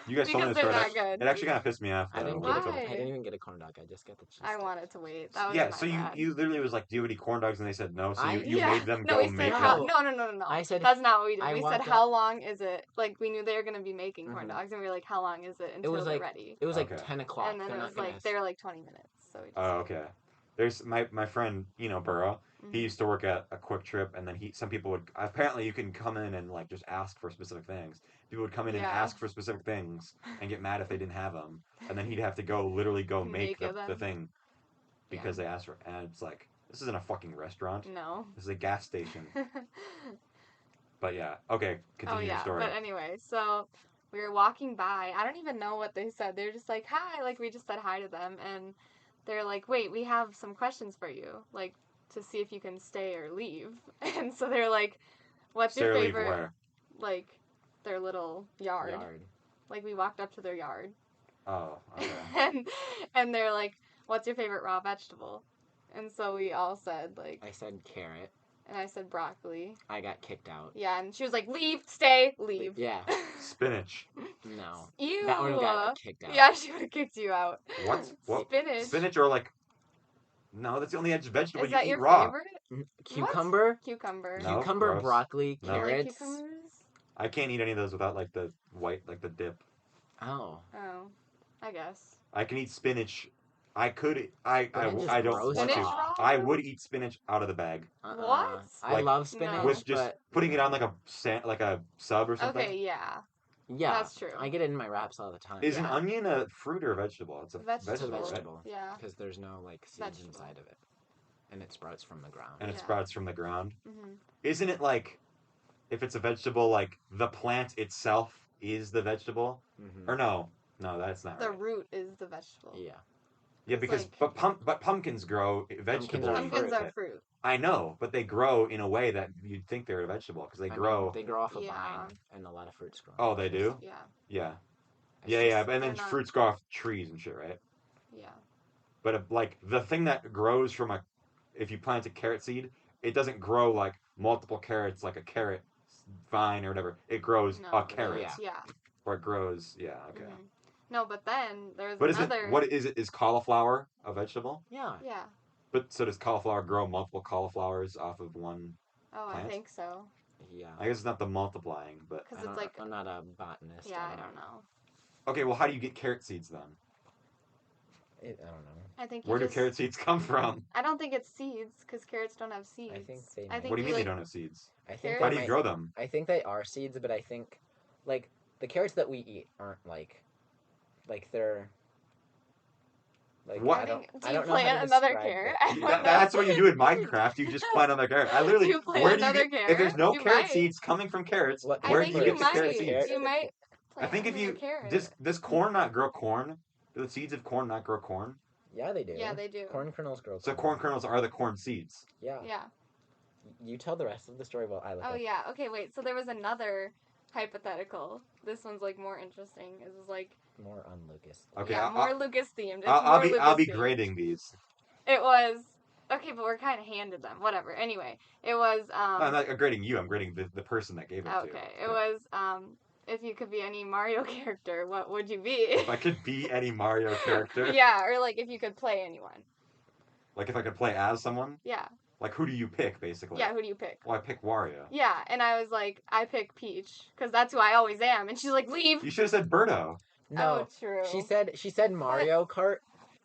You guys told me this story. Good. It actually kind of pissed me off. I didn't even get a corn dog. I just got the cheese. I wanted to wait. That was so you literally was like, do you have any corn dogs? And they said no. So you made them go make them. No. I said that's not what we did. We said how long is it? Like we knew they were gonna be making corn dogs, and we were like, how long is it until they're ready? It was like 10 o'clock. And then it was like they were like 20 minutes. So we just okay. There's my friend, Burrow. He used to work at a Kwik Trip, and then some people would apparently you can come in and like just ask for specific things. People would come in and ask for specific things and get mad if they didn't have them, and then he'd have to literally go make the thing because they asked for. And it's like, this isn't a fucking restaurant. No, this is a gas station. But yeah, okay, continue your story. But anyway, so we were walking by. I don't even know what they said. They were just like, hi. Like we just said hi to them, and they're like, wait, we have some questions for you. Like, to see if you can stay or leave. And so they're like, what's Stay your or leave favorite? where? Like, their little yard. Like, we walked up to their yard. Oh, okay. and they're like, what's your favorite raw vegetable? And so we all said, like... I said carrot. And I said broccoli. I got kicked out. Yeah, and she was like, leave, stay, leave. Yeah. Spinach. No. Ew. That one got kicked out. Yeah, she would have kicked you out. What? Spinach. Spinach or like... No, that's the only vegetable Is you that eat your raw. favorite? Cucumber? What? Cucumber. No, Cucumber, gross. broccoli, No. You like carrots. cucumbers? I can't eat any of those without like the white, like the dip. Oh. Oh, I guess. I can eat spinach. I don't want Spinach to. raw? I would eat spinach out of the bag. What? I Like, love spinach, with just but putting it on like a sub or something. Okay, yeah. yeah, That's true. I get it in my wraps all the time. Is an onion a fruit or a vegetable? It's a It's a vegetable, right? vegetable. Yeah. Because there's no like seeds inside of it, and it sprouts from the ground. And it sprouts from the ground. Mm-hmm. Isn't it like, if it's a vegetable, like the plant itself is the vegetable? Mm-hmm. Or no, that's not The right. root is the vegetable. Yeah. Yeah, It's because like- but pumpkins grow vegetables. Pumpkins are fruit. I know, but they grow in a way that you'd think they're a vegetable because they grow. They grow off a Yeah. vine, and a lot of fruits grow. Oh, they do. Yeah. Yeah, It's yeah. just- And then they're not- fruits grow off trees and shit, right? Yeah. But like the thing that grows from if you plant a carrot seed, it doesn't grow like multiple carrots, like a carrot vine or whatever. It grows a carrot, Yeah. or it grows. Yeah, okay. Mm-hmm. No, but then there's But another. is cauliflower a vegetable? Yeah. Yeah. But so does cauliflower grow multiple cauliflowers off of one? Oh, plant? I think so. Yeah. I guess it's not the multiplying, but Because it's like. I'm not a botanist. Yeah, I don't know. okay. Well, how do you get carrot seeds then? I don't know. I think. Where do carrot seeds come from? I don't think it's seeds because carrots don't have seeds. I think they. I think What do you mean like, they don't have seeds? I think. How do you grow them? I think they are seeds, but I think, like, the carrots that we eat aren't like they're. Like, What? I don't do you know how plant to another describe carrot? it. I don't know. That's what you do in Minecraft. You just plant another carrot. I literally. You plant Where do you another get, carrot? if there's no You carrot might. seeds coming from carrots, What- where I do think you you get the carrot might. seeds? You might. I think if you does corn not grow corn? Do the seeds of corn not grow corn? Yeah, they do. Yeah, they do. Corn kernels grow. So corn kernels are the corn seeds. Yeah. Yeah. You tell the rest of the story while I look. Oh up. yeah. Okay, wait. So there was another hypothetical. This one's like more interesting. This is like More on Lucas. Okay, yeah, I'll- more Lucas themed. It's I'll more be Lucas I'll be themed. grading these. It was okay, but we're kind of handed them. Whatever. Anyway, it was No, I'm not grading you. I'm grading the person that gave it to you. okay. It was if you could be any Mario character, what would you be? If I could be any Mario character. Yeah, or like if you could play anyone. Like if I could play as someone. Yeah. Like who do you pick basically? Yeah. Who do you pick? Well, I pick Wario. Yeah, and I was like, I pick Peach because that's who I always am, and she's like, leave. You should have said Birdo. No, Oh, true. she said Mario Kart,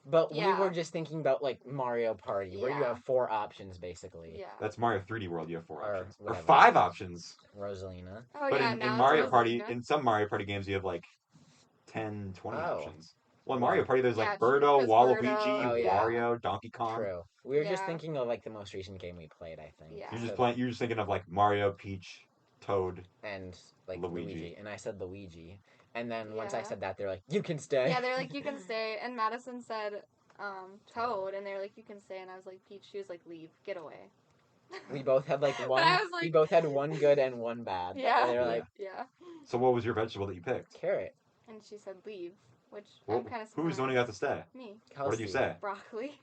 but Yeah. we were just thinking about like Mario Party, where you Yeah. have 4 options basically. Yeah. That's Mario 3D World. You have 4 Or options or whatever. 5 options. Rosalina. Oh But yeah. in now it's Mario Party, Rosalina. in some Mario Party games, you have like 10, 20 Oh. options. Well, in Mario Party, there's Yeah, like true, Birdo, 'cause Waluigi, Birdo- Oh, yeah. Wario, Donkey Kong. True. We were just Yeah. thinking of like the most recent game we played, I think. Yeah. You're just thinking of like Mario, Peach, Toad. And like Luigi. Luigi. And I said Luigi. And then once I Yeah. said that, they're like, you can stay. Yeah, they're like, you can stay, and Madison said, Toad, and they're like, you can stay, and I was like, Peach. She was like, leave, get away. We both had like one. I was like- we both had one good and one bad. Yeah. And they were like, Yeah. So what was your vegetable that you picked? carrot. And she said, leave, which Well, I'm kind of surprised. who was the one who got to stay? Me. What did you Kelsey. say? Broccoli.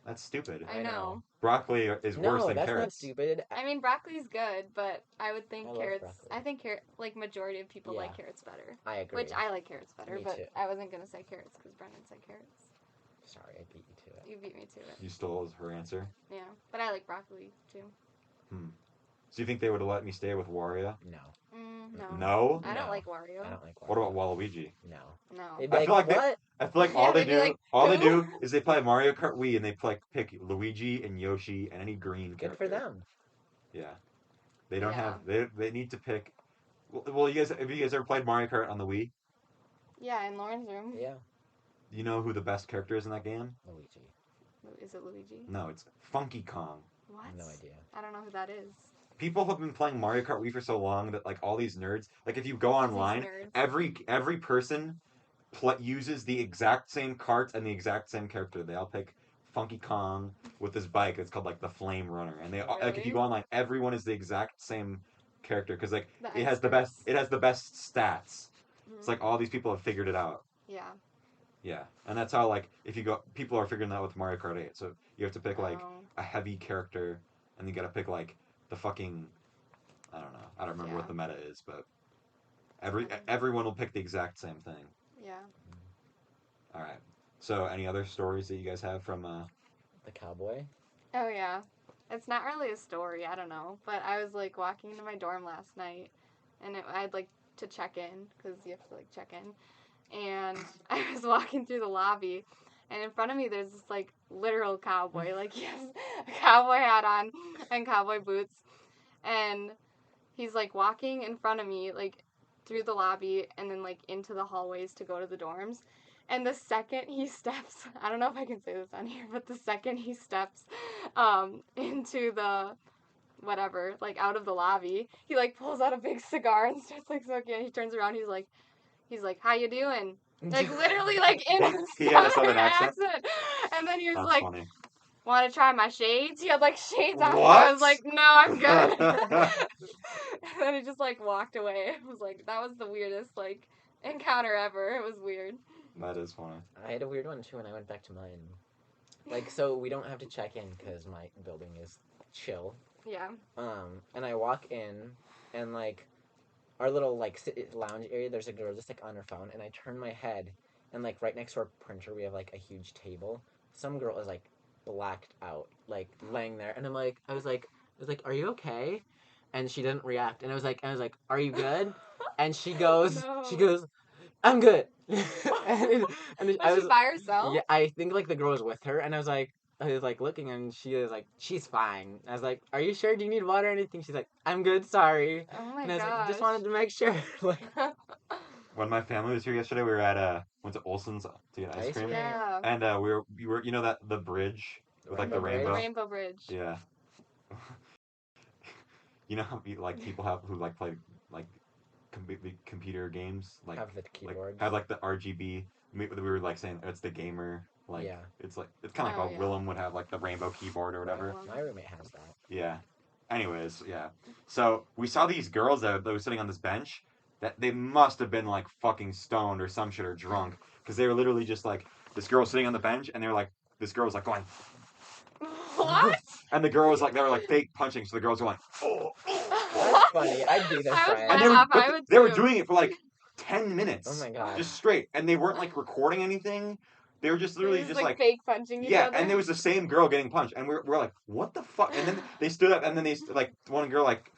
That's stupid. I know. Broccoli is No, worse than that's not carrots. stupid. I mean, broccoli's good, but I would think I love carrots. broccoli. I think like majority of people like Yeah. carrots better. I agree. Which I like carrots better, Me but too. I wasn't gonna say carrots because Brennan said carrots. Sorry, I beat you to it. You beat me to it. You stole her answer. Yeah, but I like broccoli too. So you think they would have let me stay with Wario? No. No. No? I don't No. like Wario. I don't like What about Waluigi? No. No. They'd be I like, feel like they- what? I feel like Yeah, all they they'd be do, like, all they "Who?" do is they play Mario Kart Wii and they pick Luigi and Yoshi and any green Good character. for them. Yeah, they don't Yeah. have. They need to pick. Well, have you guys ever played Mario Kart on the Wii? Yeah, in Lauren's room. Yeah. Do you know who the best character is in that game? Luigi. Is it Luigi? No, it's Funky Kong. What? I have no idea. I don't know who that is. People have been playing Mario Kart Wii for so long that like all these nerds, like if you go All these online, nerds. every person uses the exact same cart and the exact same character. They all pick Funky Kong with this bike that's called like the Flame Runner, and they Really? like if you go online, everyone is the exact same character because like The it has the best stats. It's like all these people have figured it out. Yeah. Yeah, and that's how like if you go, people are figuring that out with Mario Kart 8. So you have to pick like a heavy character, and you got to pick like the fucking, I don't know, I don't remember what the meta is, but everyone will pick the exact same thing. Yeah. All right. So any other stories that you guys have from the cowboy? Oh yeah, it's not really a story. I don't know, but I was like walking into my dorm last night, and I had like to check in because you have to like check in. And I was walking through the lobby, and in front of me there's this like literal cowboy, like he has a cowboy hat on and cowboy boots, and he's like walking in front of me like through the lobby and then like into the hallways to go to the dorms. And the second he steps, I don't know if I can say this on here, but the second he steps into the whatever, like out of the lobby, he like pulls out a big cigar and starts like smoking, and he turns around, he's like, how you doing? Like literally like in a southern accent. And then he was like, funny. Want to try my shades? He had like shades on. I was like, no, I'm good. And then he just like walked away. It was like, that was the weirdest like encounter ever. It was weird. That is funny. I had a weird one too when I went back to mine. Like, so we don't have to check in because my building is chill. Yeah. And I walk in, and like our little like lounge area, there's a girl just like on her phone, and I turn my head, and like right next to our printer we have like a huge table. Some girl is like blacked out, like laying there, and I was like, are you okay? And she didn't react, and I was like, are you good? And she goes, I'm good. and was she by herself? Yeah, I think like the girl was with her, and I was like looking, and she was like, she's fine. I was like, are you sure? Do you need water or anything? She's like, I'm good, sorry. Oh my And I was like, just wanted to make sure. Like, when my family was here yesterday, we were at went to Olson's to get ice cream. Yeah. And we were you know that the bridge with like the rainbow. The rainbow bridge. Yeah. You know how like people who like play like computer games like have the keyboards. Like, have like the RGB. We were like saying it's the gamer. Like yeah. It's like it's kind of like how Willem would have like the rainbow keyboard or whatever. My roommate has that. Yeah. Anyways, yeah. So we saw these girls that were sitting on this bench. That they must have been like fucking stoned or some shit or drunk because they were literally just like this girl sitting on the bench and they were like this girl was like going. What? And the girl was like they were like fake punching, so the girls were like, oh. That's funny. I'd do this. And they were doing it for like 10 minutes. Oh my god. Just straight, and they weren't like recording anything. They were just literally just like fake punching each other. Yeah, and there was the same girl getting punched, and we're like, what the fuck? And then they stood up, and then they like one girl like.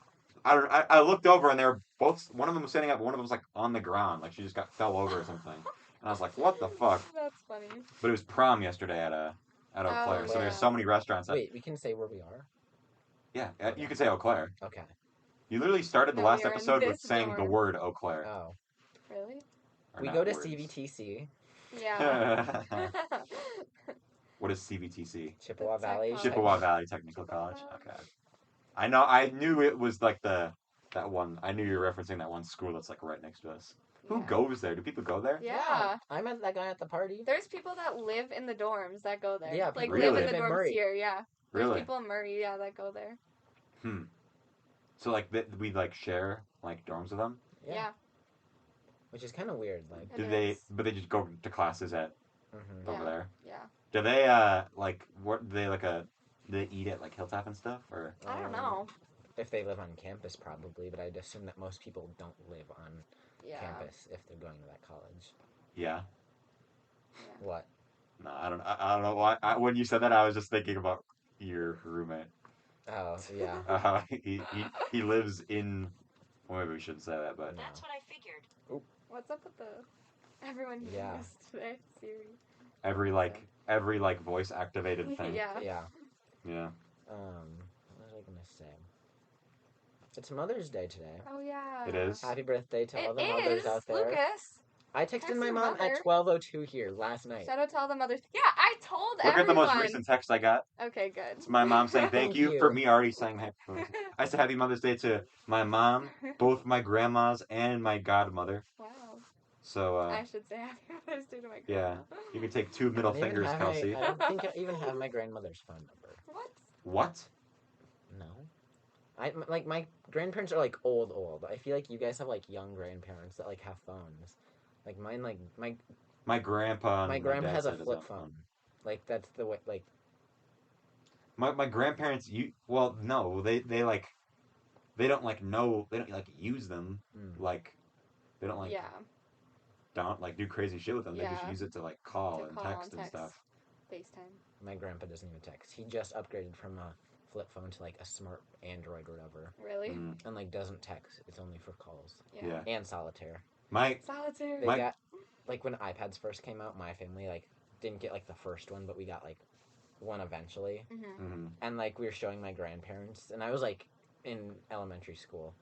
I looked over and they were both. One of them was standing up, one of them was like on the ground, like she just fell over or something. And I was like, "What the fuck?" That's funny. But it was prom yesterday at Eau Claire, so there's so many restaurants. Wait, we can say where we are. Yeah, okay. You can say Eau Claire. Okay. You literally started the last episode with saying the word Eau Claire. Oh. Really? We go to CVTC. Yeah. What is CVTC? Chippewa Valley. Chippewa Valley Technical College. Okay. I know. I knew it was like that one. I knew you were referencing that one school that's like right next to us. Who goes there? Do people go there? Yeah. I met that guy at the party. There's people that live in the dorms that go there. Yeah, like really? live in the dorms Murray. here. Yeah. There's Really? people in Murray, that go there. So like we like share like dorms with them. Yeah. Which is kind of weird. Like. But they just go to classes at over there. Yeah. Do they like what? Do they like they eat at like Hilltop and stuff or? I don't know. If they live on campus, probably, but I'd assume that most people don't live on campus if they're going to that college. Yeah. What? No, I don't know why. When you said that, I was just thinking about your roommate. Oh, yeah. He lives in. Well, maybe we shouldn't say that, but. That's what I figured. Ooh. What's up with everyone using this today? Siri. Every voice activated thing. Yeah. Yeah. Yeah. What was I gonna say? It's Mother's Day today. Oh yeah. It is. Happy birthday to all the mothers out there. Lucas. I texted my mom at 12:02 here last night. Shout out to all the mothers. Yeah, I told Look everyone. at the most recent text I got. Okay, good. It's my mom saying thank you you. for me already saying happy Mother's Day. I said happy Mother's Day to my mom, both my grandmas, and my godmother. Wow. So, I should say Happy Mother's Day to my grandma. Yeah, you can take 2 middle fingers, Kelsey. I don't think I even have my grandmother's phone number. What? No. Like, my grandparents are, like, old. I feel like you guys have, like, young grandparents that, like, have phones. Like, mine, like, My grandpa my and grandpa dad has a said his flip own phone. Like, that's the way, like... My grandparents, no, they like, they don't, like, know, they don't, like, use them. Like, they don't, like... Yeah. Don't, like, do crazy shit with them. Yeah. They just use it to, like, call and text and stuff. FaceTime. My grandpa doesn't even text. He just upgraded from a flip phone to, like, a smart Android or whatever. Really? And, like, doesn't text. It's only for calls. Yeah. And solitaire. Solitaire. They got, like, when iPads first came out, my family, like, didn't get, like, the first one, but we got, like, one eventually. And, like, we were showing my grandparents, and I was, like, in elementary school.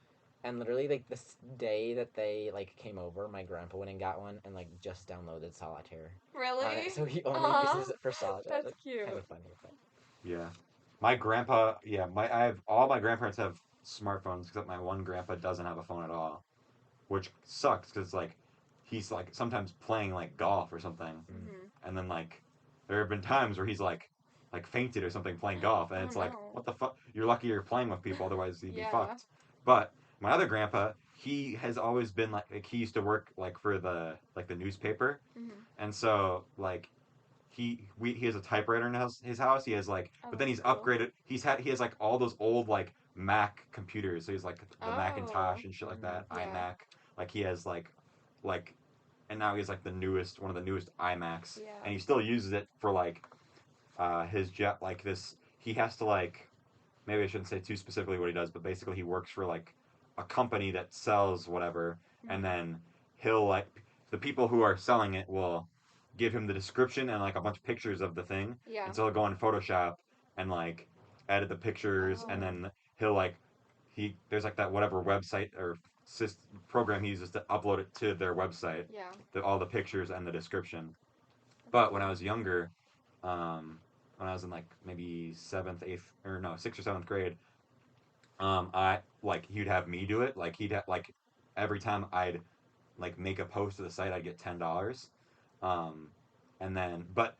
And literally, like, this day that they, like, came over, my grandpa went and got one and, like, just downloaded solitaire. Really? So he only uses it for solitaire. That's cute. Kind of funny. But... Yeah. My grandpa, all my grandparents have smartphones, except my one grandpa doesn't have a phone at all. Which sucks, because, like, he's, like, sometimes playing, like, golf or something. And then, like, there have been times where he's, like fainted or something playing golf, and it's like, what the fuck? You're lucky you're playing with people, otherwise you'd be fucked. But my other grandpa, he has always been like he used to work like for the newspaper, and so like he has a typewriter in his house. He has like, but then he's upgraded. He has like all those old like Mac computers. So he's like the Macintosh and shit like that, iMac. Like he has like, and now he has like one of the newest iMacs, and he still uses it for like his jet, like this. He has to like, maybe I shouldn't say too specifically what he does, but basically he works for like a company that sells whatever, and then he'll like, the people who are selling it will give him the description and like a bunch of pictures of the thing, and so he'll go in Photoshop and like edit the pictures, and then he'll like, there's like that whatever website or program he uses to upload it to their website, all the pictures and the description. But when I was younger, when I was in like maybe 6th or 7th grade, I like, he'd have me do it. Like like every time I'd like make a post to the site, I'd get $10. And then, but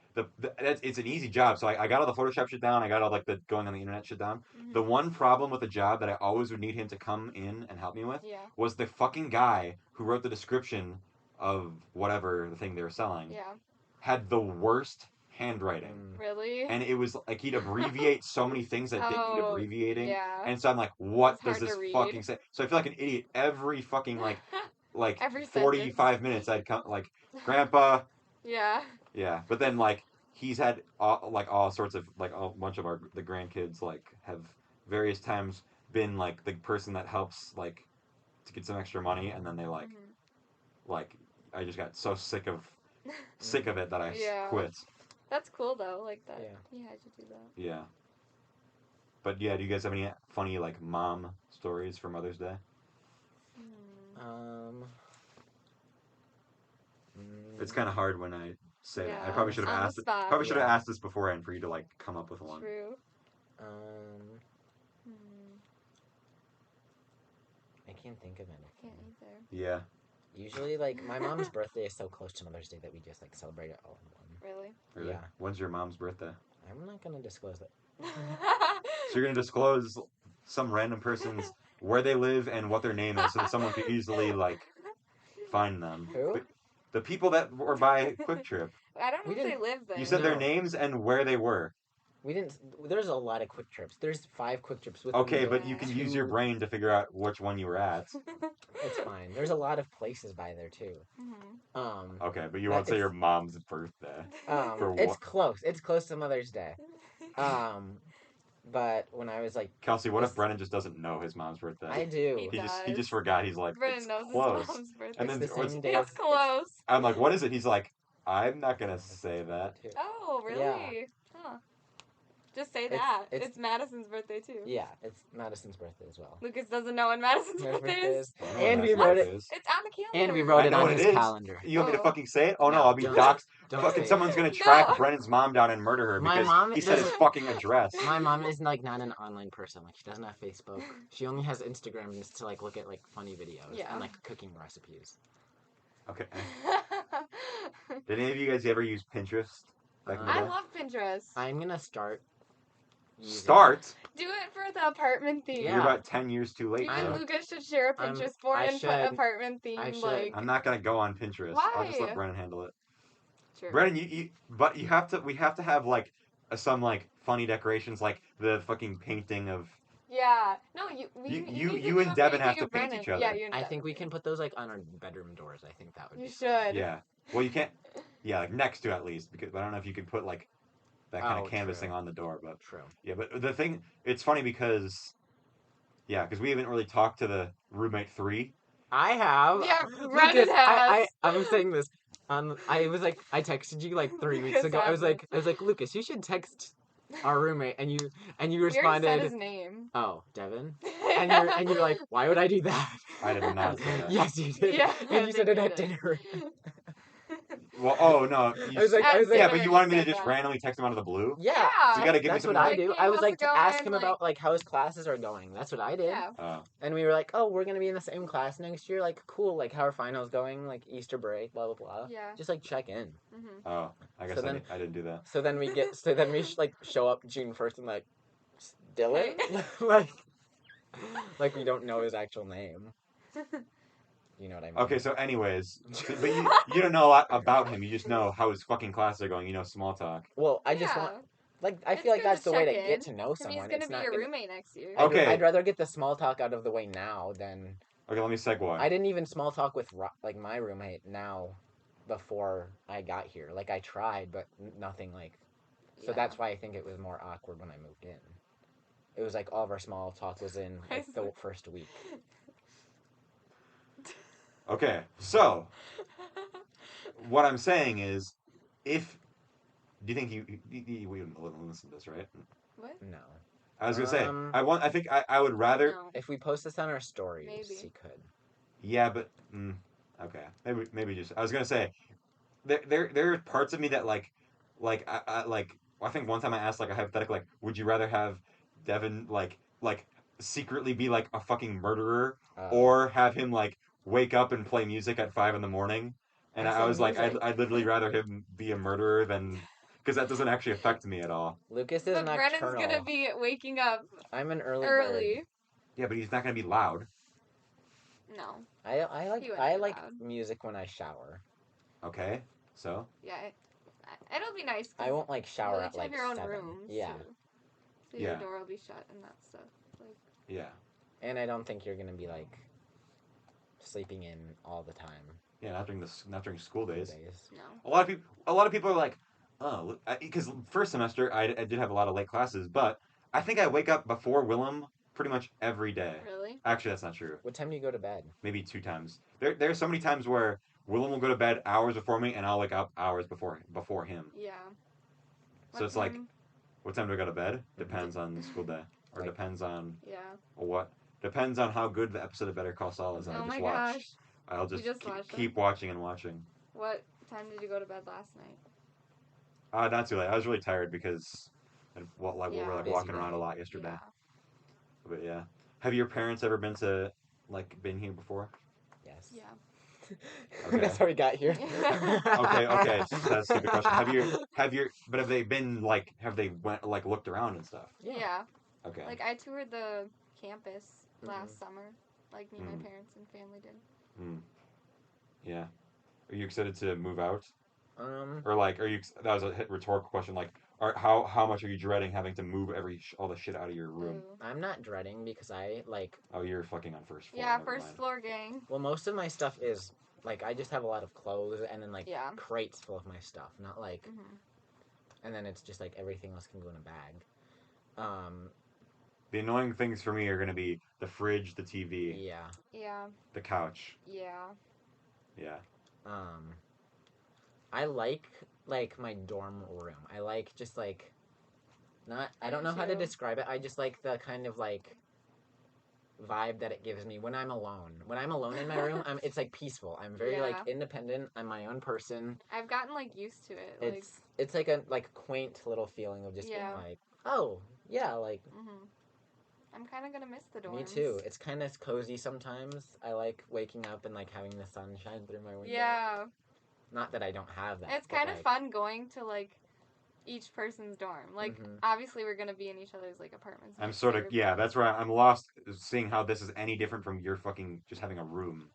it's an easy job. So I got all the Photoshop shit down. I got all like the going on the internet shit down. The one problem with the job that I always would need him to come in and help me with was the fucking guy who wrote the description of whatever the thing they were selling. Had the worst handwriting. Really? And it was like, he'd abbreviate so many things that didn't need abbreviating. And so I'm like, what does this fucking say? So I feel like an idiot every fucking like every 45 sentence. minutes I'd come like, Grandpa. Yeah. But then like he's had all sorts of like a bunch of the grandkids like have various times been like the person that helps like to get some extra money, and then they like I just got so sick of it that I quit. That's cool though, like that. He had you do that. Yeah. But yeah, do you guys have any funny like mom stories for Mother's Day? It's kind of hard when I say that. I probably should have asked. Probably should have asked this beforehand for you to like come up with one. True. I can't think of any. Can't either. Yeah. Usually, like, my mom's birthday is so close to Mother's Day that we just like celebrate it all in one. Really? Yeah. When's your mom's birthday? I'm not gonna disclose it. So you're gonna disclose some random person's where they live and what their name is, so that someone could easily like find them. Who? The people that were by Kwik Trip. I don't know if they live there. You said their names and where they were. We didn't. There's a lot of Kwik Trips. There's 5 Kwik Trips with. Okay, but you can use your brain to figure out which one you were at. It's fine. There's a lot of places by there too. Okay, but you won't say your mom's birthday. It's close. It's close to Mother's Day. But when I was like, Kelsey, what if Brennan just doesn't know his mom's birthday? I do. He just forgot. He's like, Brennan knows close. his mom's birthday. And then it's the same day. It's close. I'm like, what is it? He's like, I'm not gonna say that. Oh, really? Yeah. Huh. Just say that. It's Madison's birthday too. Yeah, it's Madison's birthday as well. Lucas doesn't know when Madison's birthday is. And we wrote it. It's on the calendar. And we wrote it on his calendar. You want me to fucking say it? Oh no, I'll be doxxed. Fucking someone's gonna track Brennan's mom down and murder her because he said his fucking address. My mom is like not an online person. Like, she doesn't have Facebook. She only has Instagram just to like look at like funny videos and like cooking recipes. Okay. Did any of you guys ever use Pinterest? I love Pinterest. I'm gonna start. Start? Do it for the apartment theme. Yeah. You're about 10 years too late. You and Lukas should share a Pinterest board and put apartment theme. I'm not gonna go on Pinterest. Why? I'll just let Brennan handle it. Sure. Brennan, we have to have like some like funny decorations, like the fucking painting of. Yeah. No, you and Devin have to paint each other. Yeah, you and I think we can put those like on our bedroom doors. I think that would. You should. Yeah. Well, you can't. Yeah, like next to at least, because I don't know if you could put like that kind of canvassing on the door, but true. Yeah, but the thing, it's funny because we haven't really talked to the roommate 3. I have. Yeah, Brennan has. I'm saying this. I texted you like 3 weeks ago. I was like, Lucas, you should text our roommate, and you responded. You already said his name. Oh, Devin. And you're like, why would I do that? I did not say that. Yes, you did. Yeah, and you said it at dinner. Well, oh no. I was like, yeah, but you wanted me to just randomly text him out of the blue? Yeah. So you gotta give me some. That's what I do. I was like, to ask him like... about like how his classes are going. That's what I did. Yeah. And we were like, oh, we're gonna be in the same class next year. Like, cool. Like, how are finals going? Like, Easter break, blah blah blah. Yeah. Just like check in. Mm-hmm. Oh, I guess I didn't do that. So then we like show up June 1st and like, Dylan, like we don't know his actual name. You know what I mean? Okay, so anyways, but you don't know a lot about him. You just know how his fucking classes are going. You know, small talk. Well, I just want, like, I feel like that's the way to get to know someone. He's gonna be your roommate next year. Okay. I'd rather get the small talk out of the way now than. Okay, let me segue. I didn't even small talk with like my roommate now, before I got here. Like I tried, but nothing like. So that's why I think it was more awkward when I moved in. It was like all of our small talk was in like the first week. Okay, so what I'm saying is, do you think we wouldn't listen to this, right? What? No. I was gonna say I think I would rather if we post this on our stories, maybe. he could. Yeah, but okay, maybe just I was gonna say there are parts of me that I think one time I asked like a hypothetical like would you rather have Devin like secretly be like a fucking murderer or have him like wake up and play music at 5 a.m. And I was like, I'd literally rather him be a murderer than, because that doesn't actually affect me at all. Lucas is nocturnal. Brennan's gonna be waking up. I'm an early bird. Yeah, but he's not gonna be loud. No. I like music when I shower. Okay, so. Yeah, it'll be nice. I won't like shower at like have your own 7. rooms. Yeah. So your door will be shut and that stuff. Like. Yeah. And I don't think you're gonna be like sleeping in all the time. Yeah, not during school days. No. A lot of people are like, oh, because first semester I did have a lot of late classes, but I think I wake up before Willem pretty much every day. Really? Actually, that's not true. What time do you go to bed? Maybe 2 times. There are so many times where Willem will go to bed hours before me, and I'll wake up hours before him. Yeah. So it's like, what time do I go to bed? Depends on the school day, or depends on what. Depends on how good the episode of Better Call Saul is, and I just watch. Gosh. I'll just keep watching and watching. What time did you go to bed last night? Not too late. I was really tired because we were like walking around a lot yesterday. Yeah. But yeah, have your parents ever been here before? Yes. Yeah. Okay. That's how we got here. Okay. That's a stupid question. But have they been looked around and stuff? Yeah. Okay. Like I toured the campus last summer, like me, my parents, and family did. Yeah. Are you excited to move out? Or are you? That was a rhetorical question. How much are you dreading having to move all the shit out of your room? Ooh. I'm not dreading because I like. Oh, you're fucking on first floor. Yeah, first floor gang. Well, most of my stuff is like I just have a lot of clothes and then crates full of my stuff, not like. And then it's just like everything else can go in a bag. The annoying things for me are gonna be the fridge, the TV. Yeah. Yeah. The couch. Yeah. Yeah. I like my dorm room. I like just like not I don't know how to describe it. I just like the kind of like vibe that it gives me when I'm alone. When I'm alone in my room, it's like peaceful. I'm very like independent. I'm my own person. I've gotten like used to it. It's like a quaint little feeling of just being like, oh, yeah, like I'm kind of gonna miss the dorms. Me too. It's kind of cozy sometimes. I like waking up and like having the sun shine through my window. Yeah. Not that I don't have that. It's kind of fun going to like each person's dorm. Like obviously we're gonna be in each other's like apartments. I'm sort of that's where I'm lost seeing how this is any different from your fucking just having a room.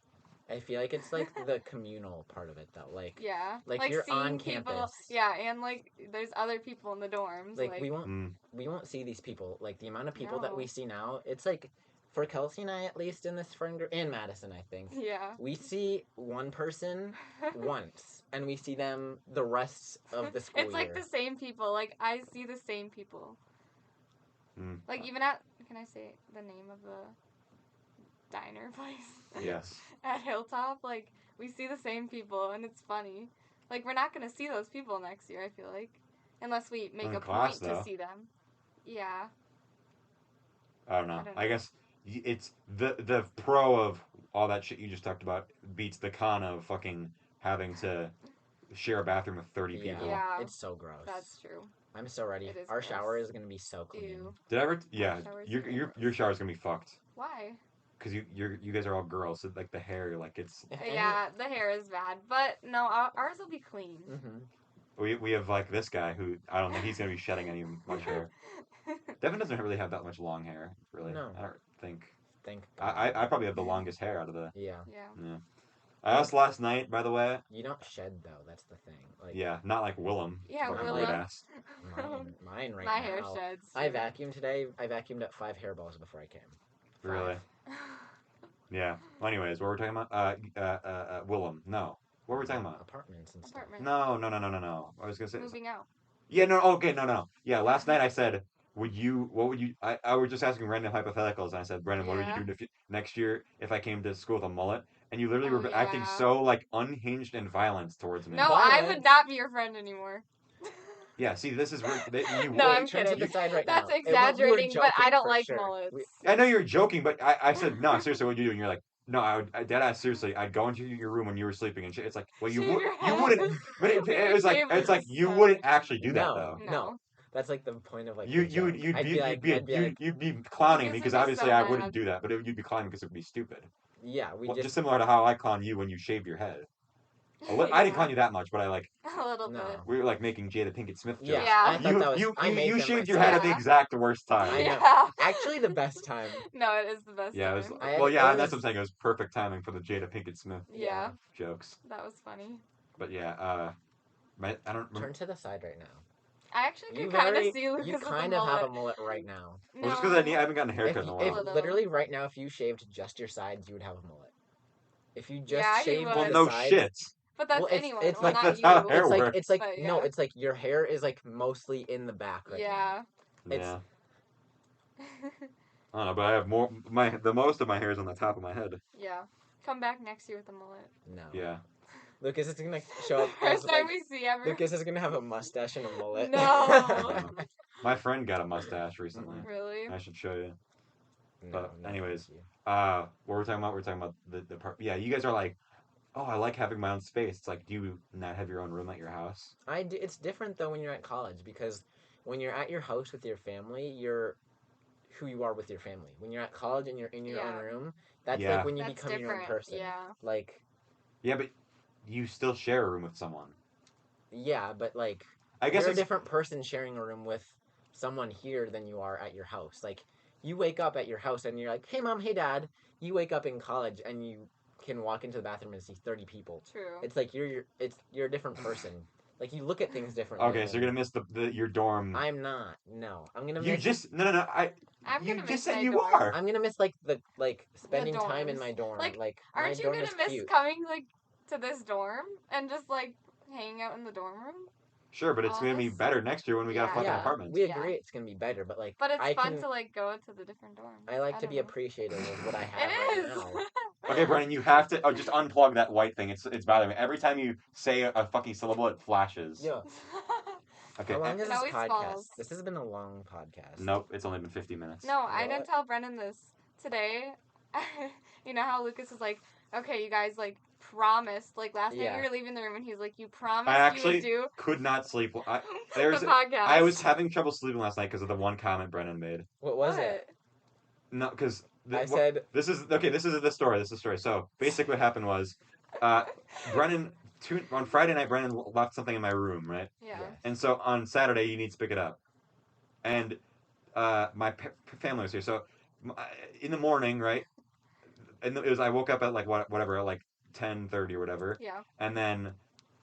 I feel like it's like the communal part of it though. Like like you're on people, campus. Yeah, and like there's other people in the dorms. Like we won't see these people. Like the amount of people that we see now, it's like for Kelsey and I at least in this friend group, and Madison I think. Yeah. We see one person once and we see them the rest of the school year. It's like the same people. Like I see the same people. Like even at, can I say the name of the diner place? Yes. At Hilltop, like we see the same people and it's funny. Like we're not gonna see those people next year, I feel like, unless we make a point to see them. Yeah. I don't know. I guess it's the pro of all that shit you just talked about beats the con of fucking having to share a bathroom with 30 people. Yeah. It's so gross. That's true. I'm so ready. Our shower is gonna be so clean. Ew. Did I ever? Yeah. Your shower's gonna be fucked. Why? Because you guys are all girls, so like the hair, like it's. Yeah, the hair is bad, but no, ours will be clean. We have like this guy who I don't think he's gonna be shedding any much hair. Devin doesn't really have that much long hair, really. No. I don't think. I probably have the longest hair out of the. Yeah. I asked last night, by the way. You don't shed though. That's the thing. Like. Yeah, not like Willem. Yeah, Willem. Mine right My now. hair sheds. I vacuumed today. I vacuumed up 5 hairballs before I came. 5. Really? Yeah. Well, anyways, what were we talking about? Willem. No. What were we talking about? Apartments and stuff. No. I was gonna say moving out. Yeah. No. Okay. No. Yeah. Last night I said, what would you? I was just asking random hypotheticals, and I said, Brennan, what would you do next year if I came to school with a mullet? And you literally were acting so like unhinged and violent towards me. No, I would not be your friend anymore. Yeah, see, this is where no, I'm kidding. Right That's now. exaggerating, but I don't like mullets. I know you're joking, but I said, no, seriously, what would you do? And you're like, no, I deadass, seriously, I'd go into your room when you were sleeping and shit. It's like, well, you wouldn't, but it was like, it's like, you wouldn't actually do that, though. No. That's like the point of like. You'd be clowning me because obviously I wouldn't do that, but you'd be clowning because it would be stupid. Yeah, just similar to how I clown you when you shaved your head. I didn't clown you that much, but I like a little bit. We were like making Jada Pinkett Smith jokes. Yeah, you shaved your head at the exact worst time. Yeah, actually the best time. No, it is the best. Yeah, time. That's what I'm saying. It was perfect timing for the Jada Pinkett Smith. Jokes. That was funny. But yeah, I don't remember. Turn to the side right now. I actually can kind of see Lucas. You kind of have a mullet right now. No. Well, just because I haven't gotten a haircut in a while. Literally right now, if you shaved just your sides, you would have a mullet. If you just shaved the no sides, shit. But that's anyone. It's like that's not how you. hair works. It's like no, it's like your hair is like mostly in the back right now. Yeah. I don't know, but I have more. The most of my hair is on the top of my head. Yeah. Come back next year with a mullet. No. Yeah. Lucas is gonna show up. First time we see ever. Lucas is gonna have a mustache and a mullet. No. My friend got a mustache recently. Really? I should show you. No, but anyways, what we're talking about? We're talking about the part. Yeah, you guys are like, oh, I like having my own space. It's like, do you not have your own room at your house? I do. It's different though when you're at college because when you're at your house with your family, you're who you are with your family. When you're at college and you're in your own room, that's like when you become your own person. Yeah. Like. Yeah, but you still share a room with someone. Yeah, but like, I guess you're a different person sharing a room with someone here than you are at your house. Like, you wake up at your house and you're like, hey mom, hey dad. You wake up in college and you can walk into the bathroom and see 30 people. True. It's like you're a different person. Like, you look at things differently. Okay, so you're gonna miss your dorm. I'm not. No, I'm gonna miss. You just no. You just said you dorm. are. I'm gonna miss spending time in my dorm. Like aren't you gonna miss coming to this dorm and just hanging out in the dorm room? Sure, but it's gonna be better next year when we got a fucking apartment. We agree it's gonna be better, but But it's fun to go to the different dorms. I like to be appreciative of what I have right now. Okay, Brennan, you have to just unplug that white thing. It's bothering me. Every time you say a fucking syllable, it flashes. Yeah. Okay. How long is this podcast? Falls. This has been a long podcast. Nope, it's only been 50 minutes. No, I didn't tell Brennan this today. You know how Lucas is like, okay, you guys promised last night we were leaving the room and he's like, you promised you would do. I actually could not sleep. The podcast. I was having trouble sleeping last night because of the one comment Brennan made. What was it? No, because this is the story. So basically, what happened was, Brennan on Friday night, Brennan left something in my room, right? Yeah. And so on Saturday, you need to pick it up, and my family was here. So in the morning, right? And it was I woke up at like whatever, at like 10:30 or whatever. Yeah. And then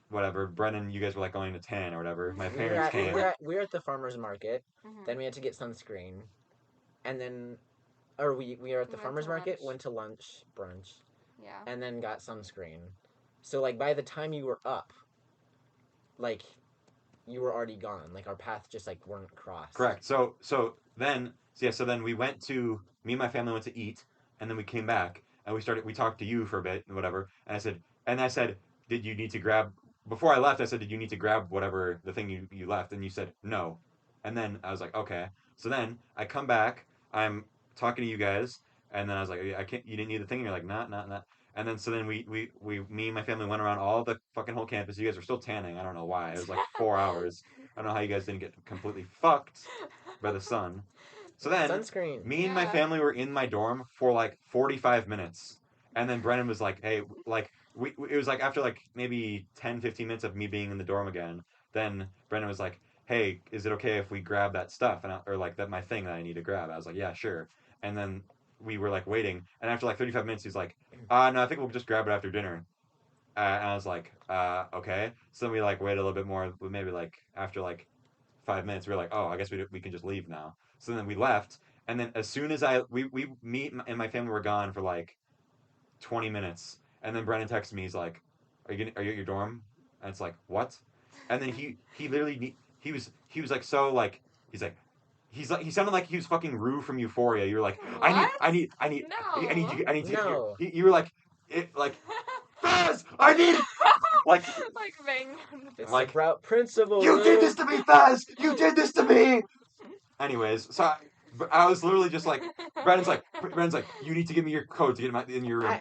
whatever, Brennan, you guys were like going to 10 or whatever. My parents came. We were at the farmer's market. Mm-hmm. Then we had to get sunscreen. And then, we were at the farmer's market, went to brunch. Yeah. And then got sunscreen. So, like, by the time you were up, like, you were already gone. Like, our paths just, like, weren't crossed. Correct. So then we went to, me and my family went to eat, and then we came back, and we talked to you for a bit, and whatever, and I said, did you need to grab, before I left, I said, did you need to grab whatever, the thing you left, and you said, no, and then I was like, okay, so then I come back, I'm talking to you guys, and then I was like, you didn't need the thing, and you're like, not, and then so then me and my family went around all the fucking whole campus. You guys were still tanning. I don't know why. It was like 4 hours. I don't know how you guys didn't get completely fucked by the sun. So then, sunscreen. Me and my family were in my dorm for like 45 minutes. And then Brennan was like, hey, like, it was like after like maybe 10, 15 minutes of me being in the dorm again, then Brennan was like, hey, is it okay if we grab that stuff? Or like my thing that I need to grab. I was like, yeah, sure. And then we were like waiting. And after like 35 minutes, he's like, no, I think we'll just grab it after dinner. And I was like, okay. So then we like waited a little bit more. Maybe like after like 5 minutes, we were like, oh, I guess we can just leave now. So then we left. And then as soon as me and my family were gone for like 20 minutes. And then Brennan texted me. He's like, are you at your dorm? And it's like, what? And then he literally, he was like, so like, he's like, he sounded like he was fucking Rue from Euphoria. You were like, what? I need you. No. You were like, Faz, I need, like bang. It's like route principal. You did this to me, Faz. You did this to me. Anyways, so I was literally just like, Brennan's like, you need to give me your code to get in your room.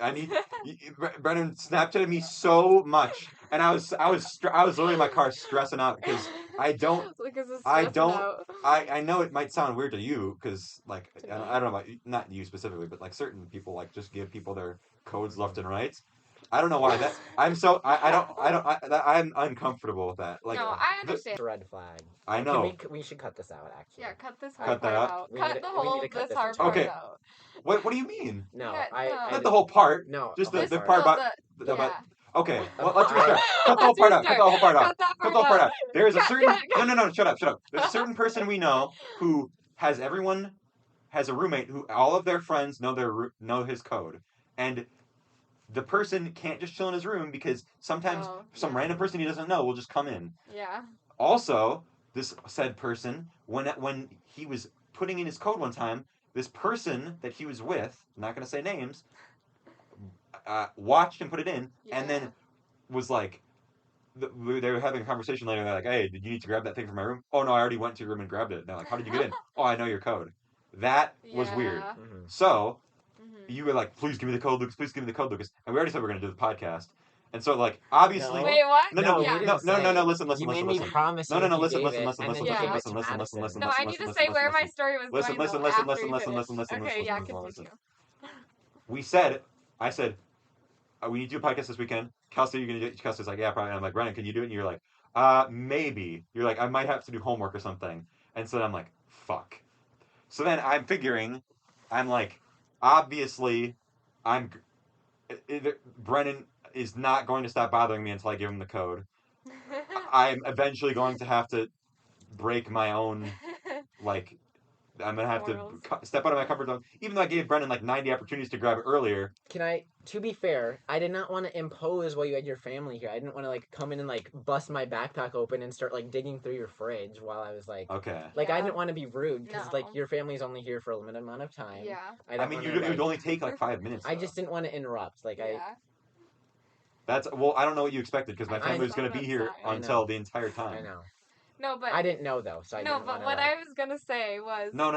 Brennan Snapchatted me so much, and I was literally in my car stressing out because I know it might sound weird to you because like I don't know about not you specifically, but like certain people like just give people their codes left and right. I don't know why that. I'm uncomfortable with that. Like, no, I understand. It's a red flag. I know. We should cut this out, actually. Yeah, cut this hard part out. Cut the whole this hard part out. What do you mean? No, not the whole part. No, just the part about. Okay, well, let's restart. Cut the whole part out. There's a certain. No, shut up. There's a certain person we know who has a roommate who all of their friends know his code, and the person can't just chill in his room because sometimes some random person he doesn't know will just come in. Yeah. Also, this said person, when he was putting in his code one time, this person that he was with, I'm not going to say names, watched him put it in, and then was like, they were having a conversation later, and they're like, hey, did you need to grab that thing from my room? Oh, no, I already went to your room and grabbed it. And they're like, how did you get in? Oh, I know your code. That was weird. Mm-hmm. So, you were like, please give me the code, Lucas. And we already said we were going to do the podcast. And so, like, obviously... No. Wait, what? No, listen. You made me promise No, listen. No, I need to say where my story was going. Listen. Okay, yeah, continue. I said, we need to do a podcast this weekend. Kelsey, are you going to do it? Kelsey's like, yeah, probably. And I'm like, Brennan, can you do it? And you're like, maybe. You're like, I might have to do homework or something. And so then I'm like, fuck. So then I'm figuring, I'm like, obviously, Brennan is not going to stop bothering me until I give him the code. I'm eventually going to have to break my own, like, I'm going to have to step out of my comfort zone. Even though I gave Brennan like 90 opportunities to grab it earlier. To be fair, I did not want to impose while you had your family here. I didn't want to like come in and like bust my backpack open and start like digging through your fridge while I was like... Okay. Like, I didn't want to be rude because like your family's only here for a limited amount of time. Yeah. I mean, it would only take like 5 minutes. I just didn't want to interrupt. Like, I don't know what you expected because my family was going to be here until the entire time. I know. No, but... I didn't know, though, so I didn't but what I was going to say was... No.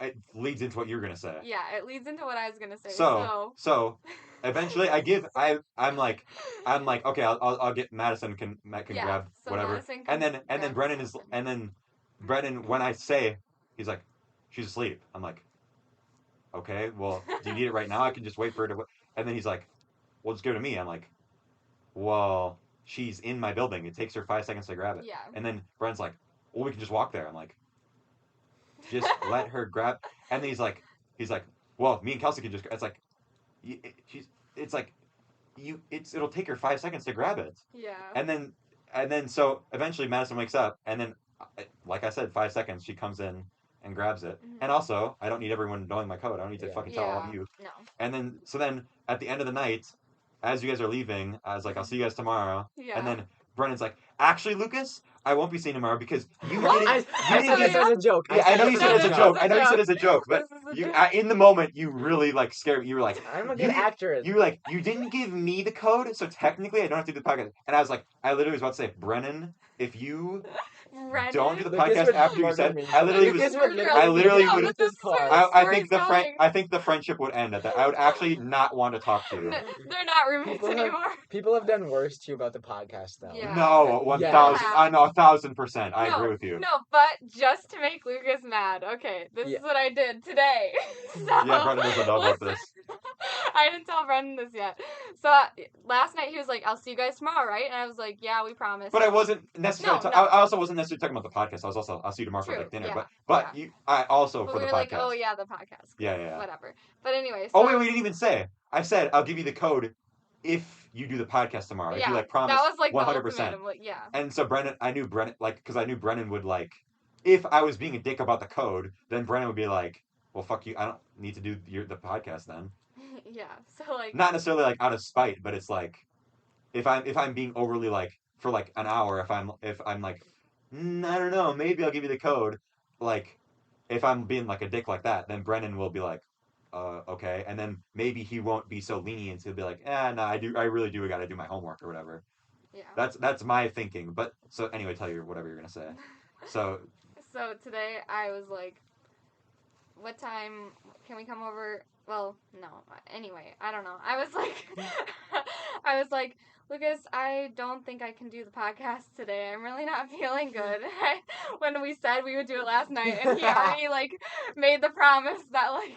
It leads into what you're going to say. Yeah, it leads into what I was going to say. So, eventually I'm like, okay, I'll get Madison can grab whatever. And then Brennan, when I say, he's like, she's asleep. I'm like, okay, well, do you need it right now? I can just wait for it to. And then he's like, well, just give it to me. I'm like, well, she's in my building. It takes her 5 seconds to grab it. Yeah. And then Brennan's like, well, we can just walk there. I'm like, just let her grab. And then he's like, well, me and Kelsey can just. It's like, it's like, it'll take her 5 seconds to grab it. Yeah. And then so eventually Madison wakes up, and then, like I said, 5 seconds she comes in and grabs it. Mm-hmm. And also, I don't need everyone knowing my code. I don't need to fucking tell all of you. No. And then at the end of the night, as you guys are leaving, I was like, I'll see you guys tomorrow. Yeah. And then Brennan's like, actually, Lucas, I won't be seeing tomorrow because you didn't. I said it as a joke. Yeah, I know you said it as a joke. I know you said it as a joke, but in the moment, you really like scared me. You were like, I'm a good actor. You were like, you didn't give me the code, so technically I don't have to do the podcast. And I was like, I literally was about to say, Brennan, if you don't do the podcast after you said, I literally would. I think the friendship would end at that. I would actually not want to talk to you. They're not roommates anymore. People have done worse to you about the podcast, though. Yeah. No, 1,000. I know 1,000%. I agree with you. No, but just to make Lucas mad. Okay, this is what I did today. So, yeah, Brennan doesn't know about this. I didn't tell Brennan this yet. So last night he was like, "I'll see you guys tomorrow, right?" And I was like, "Yeah, we promised." But I wasn't necessarily. I also wasn't necessarily talking about the podcast. I was also, I'll see you tomorrow for like dinner. Yeah, but I also but for we the were podcast. Like, oh yeah, the podcast. Yeah. Whatever. But anyway. So, wait, we didn't even say. I said I'll give you the code if you do the podcast tomorrow. Yeah, if you like promise. That was like 100%. Like, yeah. And so I knew Brennan, like, because I knew Brennan would like, if I was being a dick about the code, then Brennan would be like, well, fuck you. I don't need to do the podcast then. Yeah. So like. Not necessarily like out of spite, but it's like, if I'm being overly like for like an hour, if I'm like, I don't know, maybe I'll give you the code. Like, if I'm being like a dick like that, then Brennan will be like, okay, and then maybe he won't be so lenient. He'll be like, no, I really do. I got to do my homework or whatever. Yeah. That's my thinking. But so anyway, tell you whatever you're gonna say. So today I was like, what time can we come over? Well, no. Anyway, I don't know. I was like, Lucas, I don't think I can do the podcast today. I'm really not feeling good. When we said we would do it last night, and he already like made the promise that like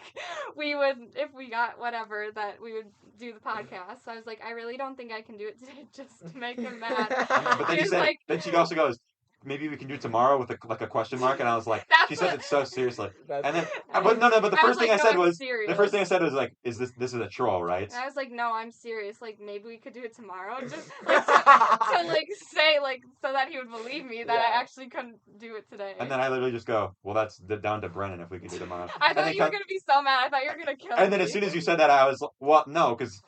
we would, if we got whatever, that we would do the podcast. So I was like, I really don't think I can do it today, just to make him mad. But then then she also goes, maybe we can do it tomorrow with a question mark, and I was like, she says it so seriously, and then but the first thing I said was like, is this is a troll, right? And I was like, no, I'm serious. Like maybe we could do it tomorrow, just like to like say like so that he would believe me that I actually couldn't do it today. And then I literally just go, well, that's down to Brennan if we can do it tomorrow. I thought you were gonna be so mad. I thought you were gonna kill me. And then as soon as you said that, I was like, well, no, because.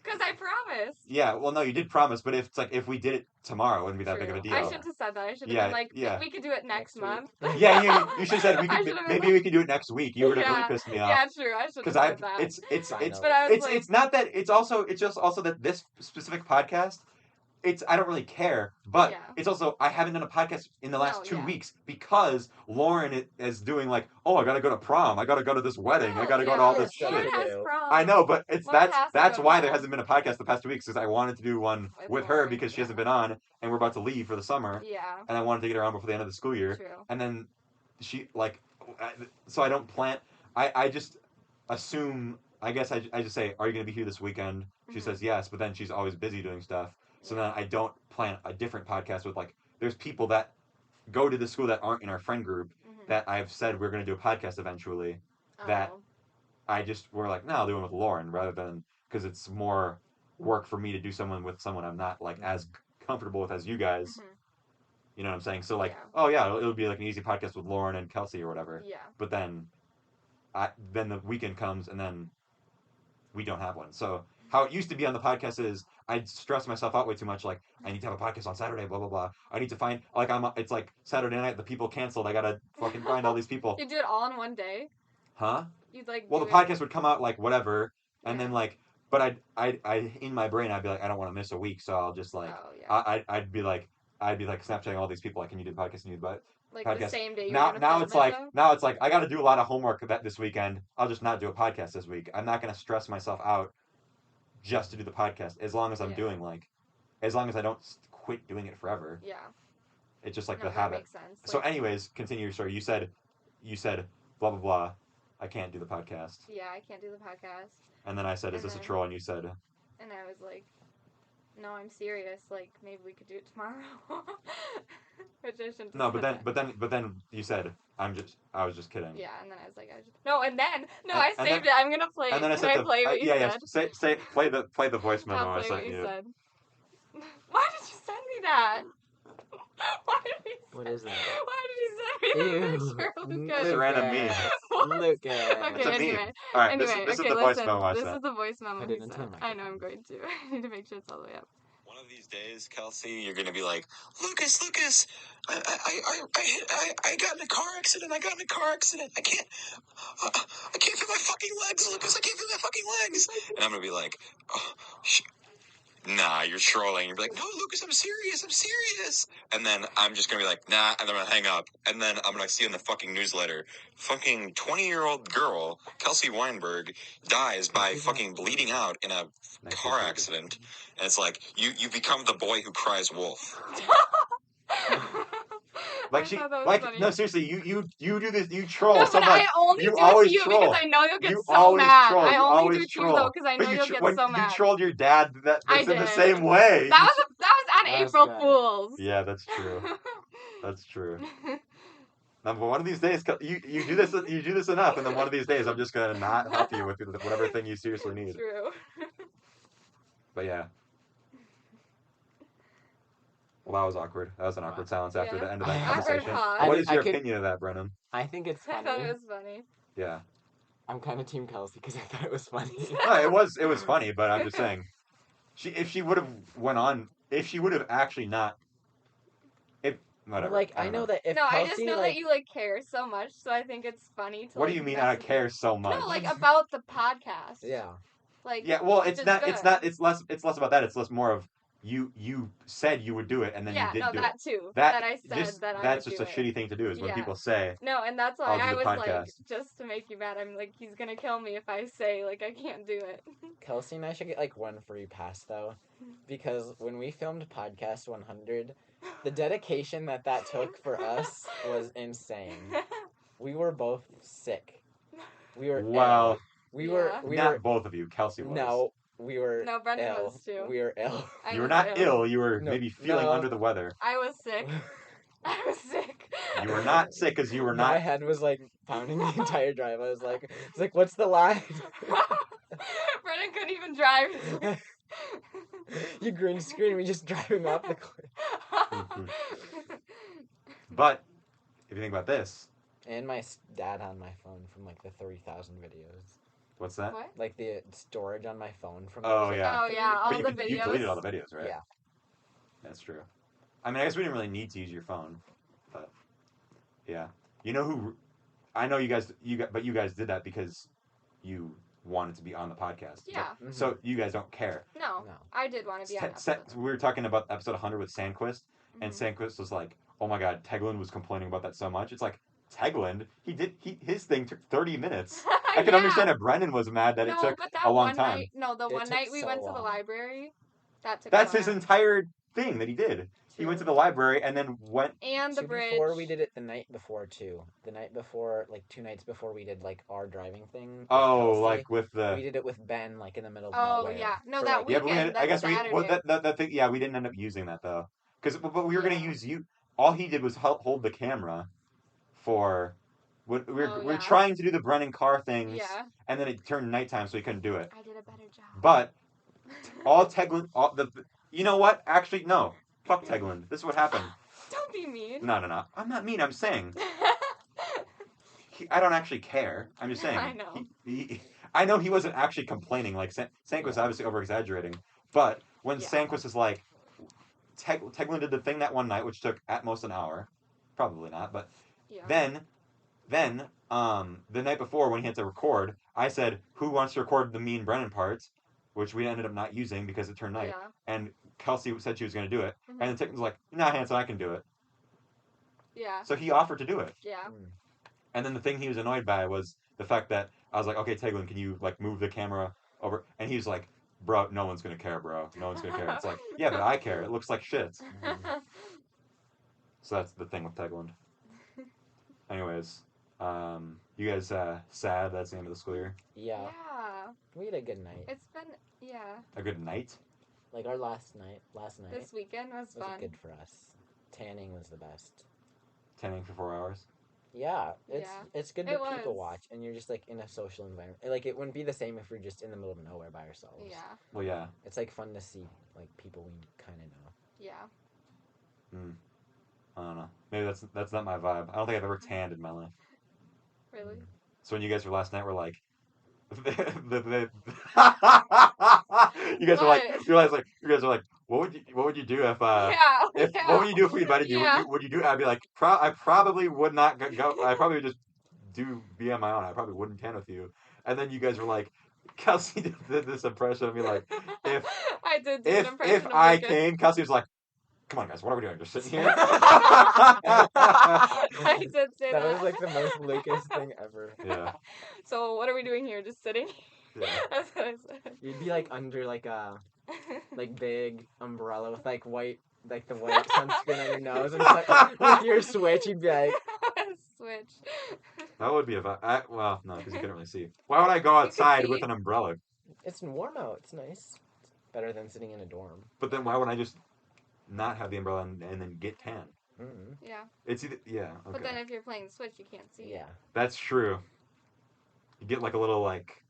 Because I promised. Yeah, well, no, you did promise, but if we did it tomorrow, it wouldn't be that big of a deal. I should have said that. I should have been like, we could do it next month. Yeah, you should have said maybe we could do it next week. You would have really pissed me off. Yeah, true. I should have said that. It's just also that this specific podcast. I don't really care, but it's also, I haven't done a podcast in the last 2 weeks because Lauren is doing like, oh, I gotta go to prom, I gotta go to this wedding, I gotta go to all this shit. I know, but that's why there hasn't been a podcast the past 2 weeks, because I wanted to do one with her because she hasn't been on, and we're about to leave for the summer. Yeah. And I wanted to get her on before the end of the school year. True. And then she, like, so I don't plan, I just assume, I guess I just say, are you gonna be here this weekend? She says yes, but then she's always busy doing stuff. So then I don't plan a different podcast with, like, there's people that go to the school that aren't in our friend group that I've said we're going to do a podcast eventually that we're like, no, I'll do one with Lauren rather than, because it's more work for me to do someone with someone I'm not, like, as comfortable with as you guys. You know what I'm saying? So, like, it'll be, like, an easy podcast with Lauren and Kelsey or whatever. Yeah. But then the weekend comes and then we don't have one. So how it used to be on the podcast is I'd stress myself out way too much. Like, I need to have a podcast on Saturday, blah, blah, blah. I need to find, like, it's like Saturday night, the people canceled. I gotta fucking find all these people. You do it all in one day? Huh? You'd like. Well, the podcast would come out, like, whatever. And then, like, but I in my brain, I'd be like, I don't want to miss a week. So I'll just, like, I'd be like Snapchatting all these people. Like, can you do the podcast? Can you do the like podcast? The same day. Now it's like I got to do a lot of homework this weekend. I'll just not do a podcast this week. I'm not gonna stress myself out just to do the podcast, as long as I'm doing, like, as long as I don't quit doing it forever. Yeah. It's just like the habit. Makes sense. So anyways, continue your story. You said blah, blah, blah. I can't do the podcast. Yeah, I can't do the podcast. And then I said, is this a troll? And you said... And I was like, no, I'm serious. Like, maybe we could do it tomorrow. Which I shouldn't. No, but then you said, I was just kidding. Yeah, and then I was like, I saved it. I'm gonna play. And then I said, play what you said? Say, play the voice memo I'll I play sent what you you. said. Why did you send me that? What is that? Why did you send me that picture, Lucas? It's a random meme. Lucas. Okay, anyway. Alright, this is the voice memo I sent. This is the voice memo Put he it into sent. the I know I'm going to. I need to make sure it's all the way up. One of these days, Kelsey, you're gonna be like, Lucas, I got in a car accident. I can't feel my fucking legs, Lucas. I can't feel my fucking legs. And I'm gonna be like, oh, nah, you're trolling. You're like, no, Lucas, I'm serious. And then I'm just gonna be like, nah, and then I'm gonna hang up. And then I'm gonna see in the fucking newsletter, fucking 20-year-old girl, Kelsey Weinberg, dies by fucking bleeding out in a car accident. And it's like, you become the boy who cries wolf. No, seriously, you do this, you troll no, so but much. I only do always it to you troll. because I know you'll get You so always mad. troll. I You only always do it to you troll. though because I know you'll get so mad. You trolled your dad that's in the did. same way. That was on That was April good. Fools. Yeah, that's true. That's true. Now, but one of these days, you do this enough, and then one of these days, I'm just gonna not help you with whatever thing you seriously need. True. But yeah. Well, that was awkward. That was an awkward silence after the end of that Awkward conversation. pause. What is your I could- opinion of that, Brennan? I think it's I funny. thought it was funny. Yeah. I'm kind of Team Kelsey because I thought it was funny. No, it was funny, but I'm just saying, if she would have actually not, whatever. Like I know that if no, Kelsey, I just know that you like care so much, so I think it's funny to. What like, do you mean I care so much? No, like about the podcast. Yeah. Like. Yeah, well, it's it's less about that. It's less more of you said you would do it and then you did do that it. too. That I said that I that's would just do a it. shitty thing to do is when Yeah. people say, No, and that's why I'll do I the was like, podcast. just to make you mad, I'm like, he's gonna kill me if I say like I can't do it. Kelsey and I should get like one free pass though, because when we filmed podcast 100, the dedication that took for us was insane. We were both sick. We were well, ill. We were not both of you. Kelsey was. No, we were No, Brendan ill. was too. We were ill. You were not ill. You were No, maybe feeling no. under the weather. I was sick. I was sick. You were not sick because you were My not. head was like pounding the entire drive. I was like, what's the line? Brendan couldn't even drive. You green screen me just driving off the cliff. But if you think about this, And my dad on my phone from like the 30,000 videos. what's that? What? Like the storage on my phone from. Oh, like, yeah. Oh yeah, all But the you videos. deleted all the videos, right? Yeah. That's true. I mean, I guess we didn't really need to use your phone, but yeah. You know who? I know you guys did that because you wanted to be on the podcast. Yeah. Mm-hmm. So you guys don't care. No, No. I did want to be on episode. We were talking about episode 100 with Sandquist, and Mhm. Sandquist was like, "Oh my God, Tegland was complaining about that so much." It's like Tegland, his thing took 30 minutes. I can Yeah. understand if Brennan was mad that it took but that a long one time. Night, no, the It one took night we so went to the long. library, that took. That's a his while. entire thing that he did. He went to the library and then went. And the So bridge. before we did it the night before too. The night before, like 2 nights before we did like our driving thing. with Oh, Kelsey. like with the. We did it with Ben, like in the middle of Oh nowhere. yeah, no, For, that like, Yeah, but weekend. we had, I guess we Saturday. that thing. Yeah, we didn't end up using that though, but we were gonna Yeah. use you. All he did was hold the camera for. We Oh, were yeah. trying to do the Brennan car things, Yeah, and then it turned nighttime, so he couldn't do it. I did a better job. But all Tegland, you know what? Actually, no. Fuck Tegland. This is what happened. Don't be mean. No. I'm not mean. I'm saying I don't actually care. I'm just saying. I know. I know he wasn't actually complaining. Like Sanquist obviously over exaggerating, but when Yeah. Sanquist is like, Tegland did the thing that one night, which took at most an hour, probably not, but Yeah. then the night before when he had to record, I said, "Who wants to record the mean Brennan parts?" Which we ended up not using because it turned night. Yeah. And Kelsey said she was going to do it, Mhm. and then Tegland was like, "Nah, Hanson, I can do it." Yeah. So he offered to do it. Yeah. And then the thing he was annoyed by was the fact that I was like, "Okay, Tegland, can you like move the camera over?" And he was like, "Bro, no one's gonna care, bro. No one's gonna care." It's like, yeah, but I care. It looks like shit. So that's the thing with Tegland. Anyways, You guys sad that's the end of the school year? Yeah. Yeah. We had a good night. It's been, yeah. A good night? Like our last night. This weekend was fun. Was good for us. Tanning was the best. Tanning for 4 hours? Yeah, it's good to people was. watch, and you're just like in a social environment. Like it wouldn't be the same if we're just in the middle of nowhere by ourselves. Yeah. Well, yeah. It's like fun to see like people we kind of know. Yeah. I don't know. Maybe that's not my vibe. I don't think I've ever tanned in my life. Really? So when you guys were last night, were like, you guys were like, you guys are like, what would you do if what would you do if we invited you? Yeah. Would you do? I'd be like, I probably would not go. I probably would just be on my own. I probably wouldn't tan with you. And then you guys were like, Kelsey did this impression of me, like, if I did do an impression if of I Lucas. came, Kelsey was like, come on, guys, what are we doing? Just sitting here? I did say that. That was like the most Lucas thing ever. Yeah. So what are we doing here? Just sitting? Yeah. That's what I said. You'd be like under like a big umbrella with like white, like the white sunscreen on your nose, and just, like, with your Switch, you'd be like, Switch. That would be a vibe. Well, no, because you couldn't really see. Why would I go outside with an umbrella? it's warm out. It's nice. It's better than sitting in a dorm. But then why would I just not have the umbrella and then get tan? Mm-hmm. Yeah. It's either, yeah, okay. But then if you're playing Switch, you can't see. Yeah. That's true. You get like a little like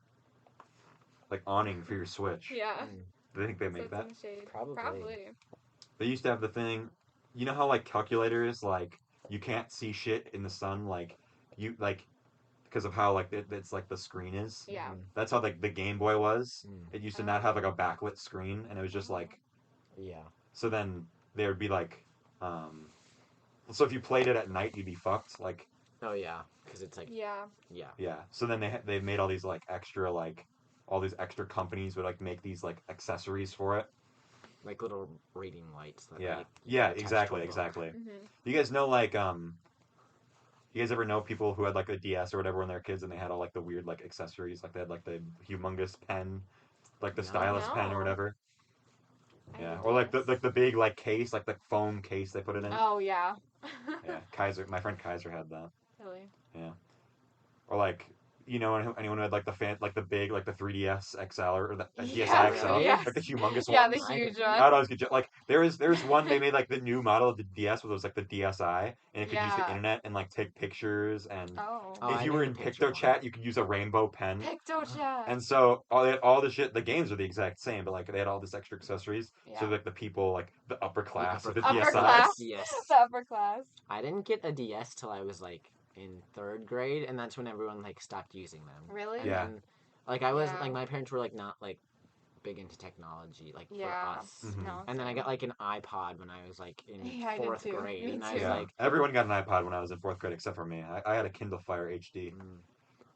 awning for your Switch. Yeah. Do they think they make that? Probably. They used to have the thing, you know how like calculators, like you can't see shit in the sun, like you like because of how like it's like the screen is. Yeah. That's how like the Game Boy was. Mm. It used to not have like a backlit screen, and it was just like. Yeah. So then there would be like, so if you played it at night, you'd be fucked. Like. Oh yeah, because it's like. Yeah. Yeah. Yeah. So then they made all these like extra like. All these extra companies would like make these like accessories for it, like little reading lights. That, yeah, like, yeah, exactly. Mm-hmm. You guys know like you guys ever know people who had like a DS or whatever when they were kids and they had all like the weird like accessories, like they had like the humongous pen, like the stylus pen or whatever. Yeah, or like the big like case, like the foam case they put it in. Oh yeah. Yeah, my friend Kaiser had that. Really? Yeah. Or like. You know, anyone who had like the big like the 3DS XL or the DSi XL, yes. like the humongous one. Yeah, the huge one. I'd always get like there's one they made like the new model of the DS, where it was like the DSi, and it could use the internet and like take pictures, and if you were in PictoChat, you could use a rainbow pen. PictoChat. And so all the shit, the games are the exact same, but like they had all this extra accessories. Yeah. So like the people like the upper class of the upper DSi. Class. Yes. The upper class. I didn't get a DS till I was like in 3rd grade, and that's when everyone like stopped using them. Really? And Yeah. then, like I was like my parents were like not like big into technology like for us. Mm-hmm. No. And then I got like an iPod when I was like in 4th grade, and I was like, everyone got an iPod when I was in 4th grade except for me. I had a Kindle Fire HD.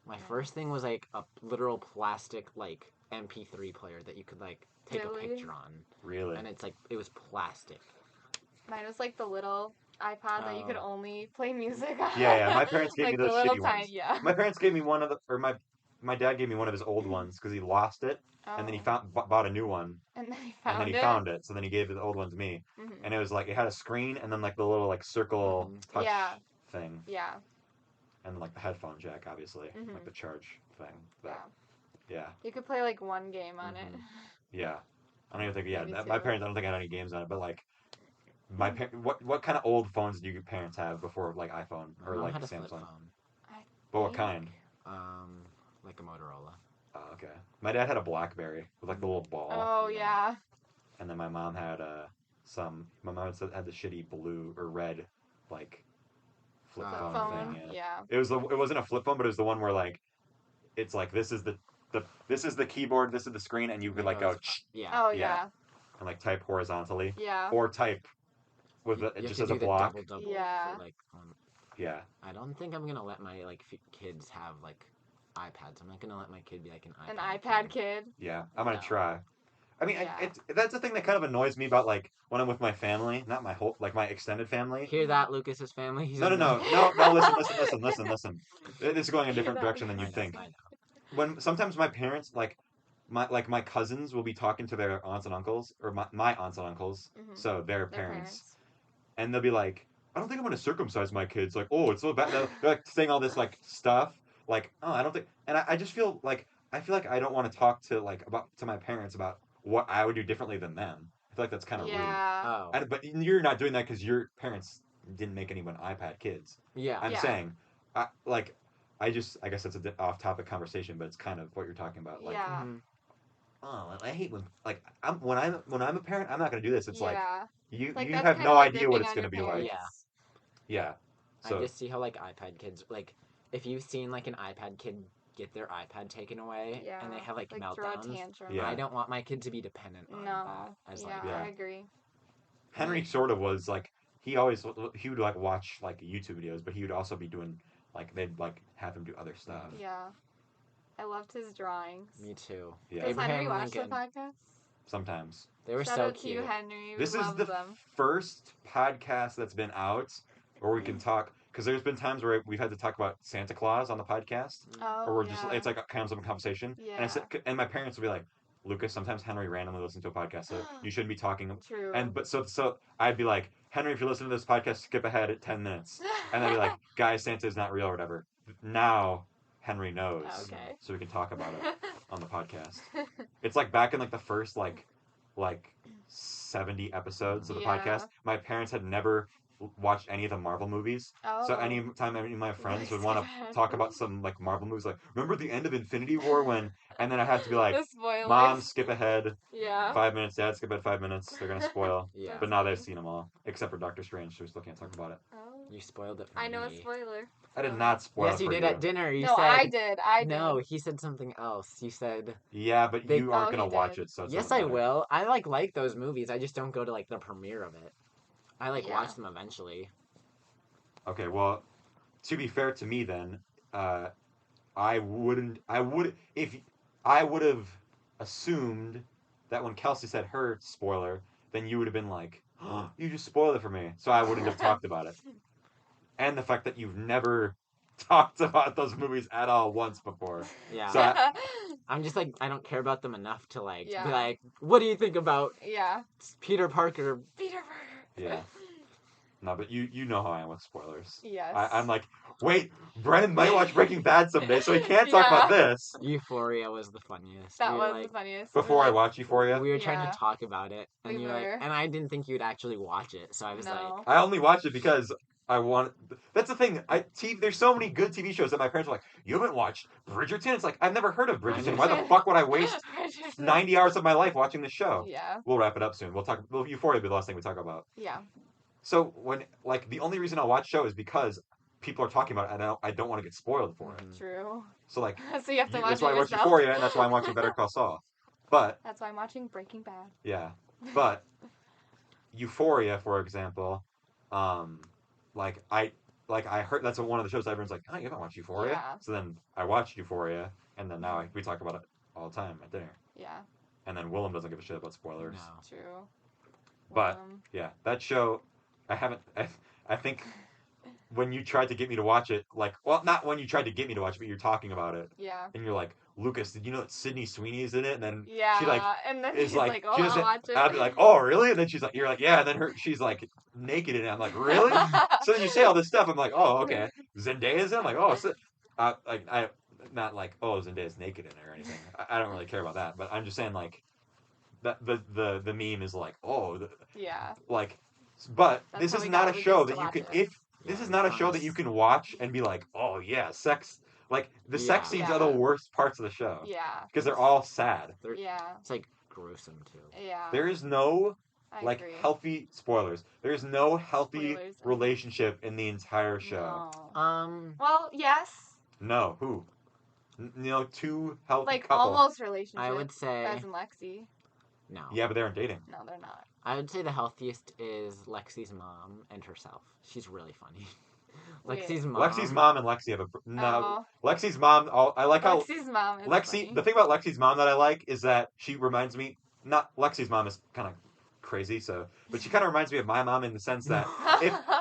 My first thing was like a literal plastic like MP3 player that you could like take a picture on. Really? And it's like it was plastic. Mine was like the little iPod that you could only play music on. Yeah. My parents gave like me those shitty ones. Yeah. My parents gave me one of my dad gave me one of his old ones because he lost it, and then he bought a new one. And then he found it. So then he gave the old one to me, mm-hmm. and it was like it had a screen and then like the little like circle touch thing. Yeah. And like the headphone jack, obviously, like the charge thing. Yeah. You could play like one game on it. Yeah. I don't even think. Yeah. My parents. I don't think I had any games on it, but like. What kind of old phones do your parents have before like iPhone or like Samsung? But what kind? Like a Motorola. Oh, okay. My dad had a BlackBerry with like the little ball. Oh yeah. And then my mom had My mom had the shitty blue or red like flip phone thing. Yeah. It wasn't a flip phone, but it was the one where like it's like this is the keyboard, this is the screen, and you could like go Oh yeah. And like type horizontally. Yeah. Or type with it just as a block. Double yeah. For, like, yeah. I don't think I'm gonna let my like kids have like iPads. I'm not gonna let my kid be like an iPad kid. Yeah, I'm gonna try. I mean, that's the thing that kind of annoys me about like when I'm with my family, not my whole my extended family. Hear that, Lucas's family? No. Listen. This is going a different direction than you think. When sometimes my parents my cousins will be talking to their aunts and uncles or my aunts and uncles, so their parents. And they'll be like, I don't think I'm gonna circumcise my kids. Like, oh, it's so bad. They're like saying all this like stuff. Like, oh, I don't think. And I just feel like I don't want to talk to my parents about what I would do differently than them. I feel like that's kind of rude. Oh. But you're not doing that because your parents didn't make anyone iPad kids. Yeah. I'm saying, I guess that's a off-topic conversation, but it's kind of what you're talking about. Like, oh, I hate when when I'm a parent, I'm not gonna do this. It's like you have no idea what it's gonna be like. Yeah. So I just see how like iPad kids, like if you've seen like an iPad kid get their iPad taken away and they have like meltdowns. I don't want my kid to be dependent on that. I agree. Henry sort of was like he would like watch like YouTube videos, but he would also be doing like they'd like have him do other stuff. Yeah. I loved his drawings. Me too. Yeah. Does Henry watch the podcast? Sometimes. They were Shout so out cute. to you, Henry. This is the first podcast that's been out where we can talk, because there's been times where we've had to talk about Santa Claus on the podcast, or we're just it's like kind of some conversation. Yeah. And my parents will be like, Lucas, sometimes Henry randomly listens to a podcast, so you shouldn't be talking. True. But so I'd be like, Henry, if you're listening to this podcast, skip ahead at 10 minutes, and I'd be like, guys, Santa is not real or whatever. Now Henry knows, so we can talk about it on the podcast. It's like back in like the first like 70 episodes of the podcast. My parents had never watched any of the Marvel movies. So anytime any of my friends would want to talk about some like Marvel movies, like remember the end of Infinity War when, and then I have to be like, Mom, skip ahead. 5 minutes. Dad, skip ahead 5 minutes. They're gonna spoil. But now they've seen them all, except for Doctor Strange, so we still can't talk about it. You spoiled it for me. I know a me. spoiler. I did not spoil it. Yes, you did at dinner. You said. I did. No, he said something else. You said. Yeah, but you aren't gonna watch it, so. It's yes, I will. I like those movies. I just don't go to like the premiere of it. I watch them eventually. Okay, well, to be fair to me, then, I would have assumed that when Kelsey said her spoiler, then you would have been like, oh, you just spoiled it for me, so I wouldn't have talked about it. And the fact that you've never talked about those movies at all once before. Yeah. So I'm just like, I don't care about them enough to like be like, what do you think about Peter Parker? Peter Parker. Yeah. No, but you know how I am with spoilers. Yes. I'm like, wait, Brennan might watch Breaking Bad someday, so he can't talk about this. Euphoria was the funniest. That was the funniest. Before I watched Euphoria? We were trying to talk about it, and you were like, and I didn't think you'd actually watch it, so I was like... I only watched it because I want... That's the thing, there's so many good TV shows that my parents were like, you haven't watched Bridgerton? It's like, I've never heard of Bridgerton. Why the fuck would I waste 90 hours of my life watching this show? Yeah. We'll wrap it up soon. Euphoria will be the last thing we talk about. Yeah. So when the only reason I'll watch show is because people are talking about it, and I don't want to get spoiled for it. True. So so you have to watch it that's why I watch yourself. Euphoria, and that's why I'm watching Better Call Saul. But that's why I'm watching Breaking Bad. Yeah, but Euphoria, for example, I heard that's one of the shows that everyone's like, oh, you haven't watched Euphoria? Yeah. So then I watched Euphoria, and then now we talk about it all the time at dinner. Yeah. And then Willem doesn't give a shit about spoilers. No. True. But yeah, that show. I think when you tried to get me to watch it, not when you tried to get me to watch it, but you're talking about it. Yeah. And you're like, Lucas, did you know that Sydney Sweeney is in it? And then she and then is she's like, oh, I'll watch it. I'll be like, oh, really? And then you're like, yeah. And then she's like naked in it. I'm like, really? So then you say all this stuff. I'm like, oh, okay. Zendaya's in it? I'm like, oh, so, I not like, oh, Zendaya's naked in it or anything. I don't really care about that. But I'm just saying that the meme is like, oh, but this is not a show that you can this is not a show that you can watch and be like, oh yeah, sex. Like the sex scenes are the worst parts of the show. Yeah. Because they're all sad. It's like gruesome too. Yeah. There is no healthy spoilers. There is no healthy relationship in the entire show. No. Well, yes. No. Who? Two healthy couples. Almost relationship. I would say Baz and Lexi. No. Yeah, but they aren't dating. No, they're not. I would say the healthiest is Lexi's mom and herself. She's really funny. Lexi's mom and Lexi have Lexi's mom. I like how Lexi's mom is Lexi. funny. The thing about Lexi's mom that I like is that she reminds me. Not Lexi's mom is kind of crazy, but she kind of reminds me of my mom in the sense that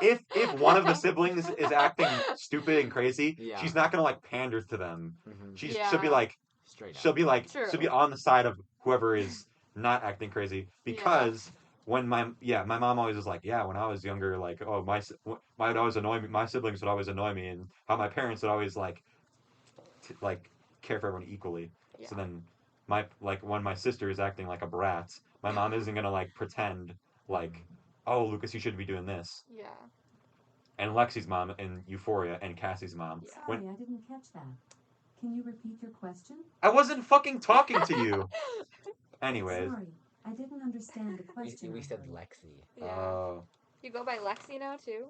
if one of the siblings is acting stupid and crazy, she's not gonna pander to them. Mm-hmm. She'll be like straight up. She'll be on the side of whoever is not acting crazy because when my mom always was like, yeah, when I was younger, like, oh, would always annoy me. My siblings would always annoy me, and how my parents would always like care for everyone equally. Yeah. So then when my sister is acting like a brat, my mom isn't gonna like pretend like, oh, Lucas, you should be doing this. Yeah. And Lexi's mom in Euphoria and Cassie's mom. Yeah. Sorry, I didn't catch that. Can you repeat your question? I wasn't fucking talking to you. Anyways. Sorry, I didn't understand the question. We said Lexi. Yeah. You go by Lexi now too?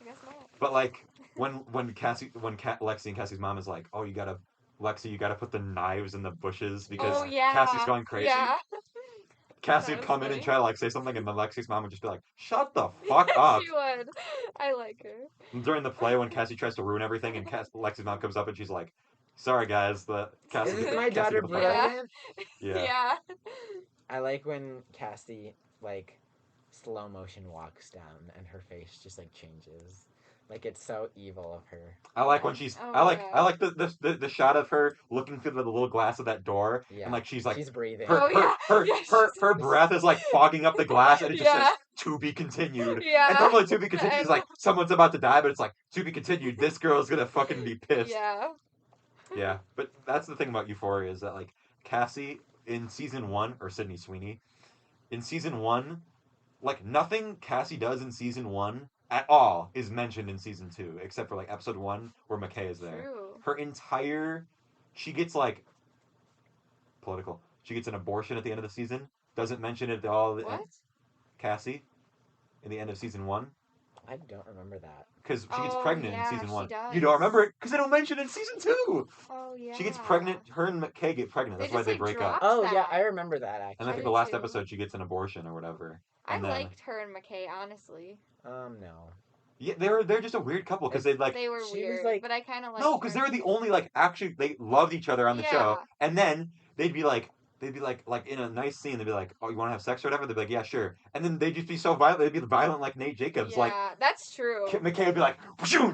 I guess not. But like when Lexi and Cassie's mom is like, oh, you gotta put the knives in the bushes because Cassie's going crazy. Yeah. Cassie would come in and try to like say something, and then Lexi's mom would just be like, "Shut the fuck up." She would. I like her. During the play, when Cassie tries to ruin everything, and Lexi's mom comes up and she's like, "Sorry guys, Isn't my daughter brilliant?" Yeah. I like when Cassie like slow motion walks down and her face just like changes. Like it's so evil of her. I like when she's. I like the shot of her looking through the little glass of that door, and like she's breathing. Her breath is like fogging up the glass, and it just says "to be continued." Yeah. And normally "to be continued" is like someone's about to die, but it's like "to be continued." This girl's gonna fucking be pissed. Yeah. Yeah, but that's the thing about Euphoria is that like Cassie in season 1 or Sydney Sweeney in season 1, like nothing Cassie does in season 1. At all is mentioned in season 2, except for like episode 1 where McKay is there. True. She gets like political. She gets an abortion at the end of the season. Doesn't mention it at all. What? Cassie, in the end of season 1. I don't remember that. Because she gets pregnant in season 1. Does. You don't remember it because they don't mention it in season 2. Oh yeah. She gets pregnant. Her and McKay get pregnant. That's why they break up. Oh yeah, I remember that actually. And I think the last episode she gets an abortion or whatever. I liked her and McKay honestly. No. Yeah, they're just a weird couple because they were weird, but I kind of liked. No, because they were the only like actually they loved each other on the show, and then they'd be like in a nice scene they'd be like, oh, you want to have sex or whatever? They'd be like, yeah, sure, and then they'd just be so violent. They'd be violent like Nate Jacobs. Yeah, like that's true. McKay would be like,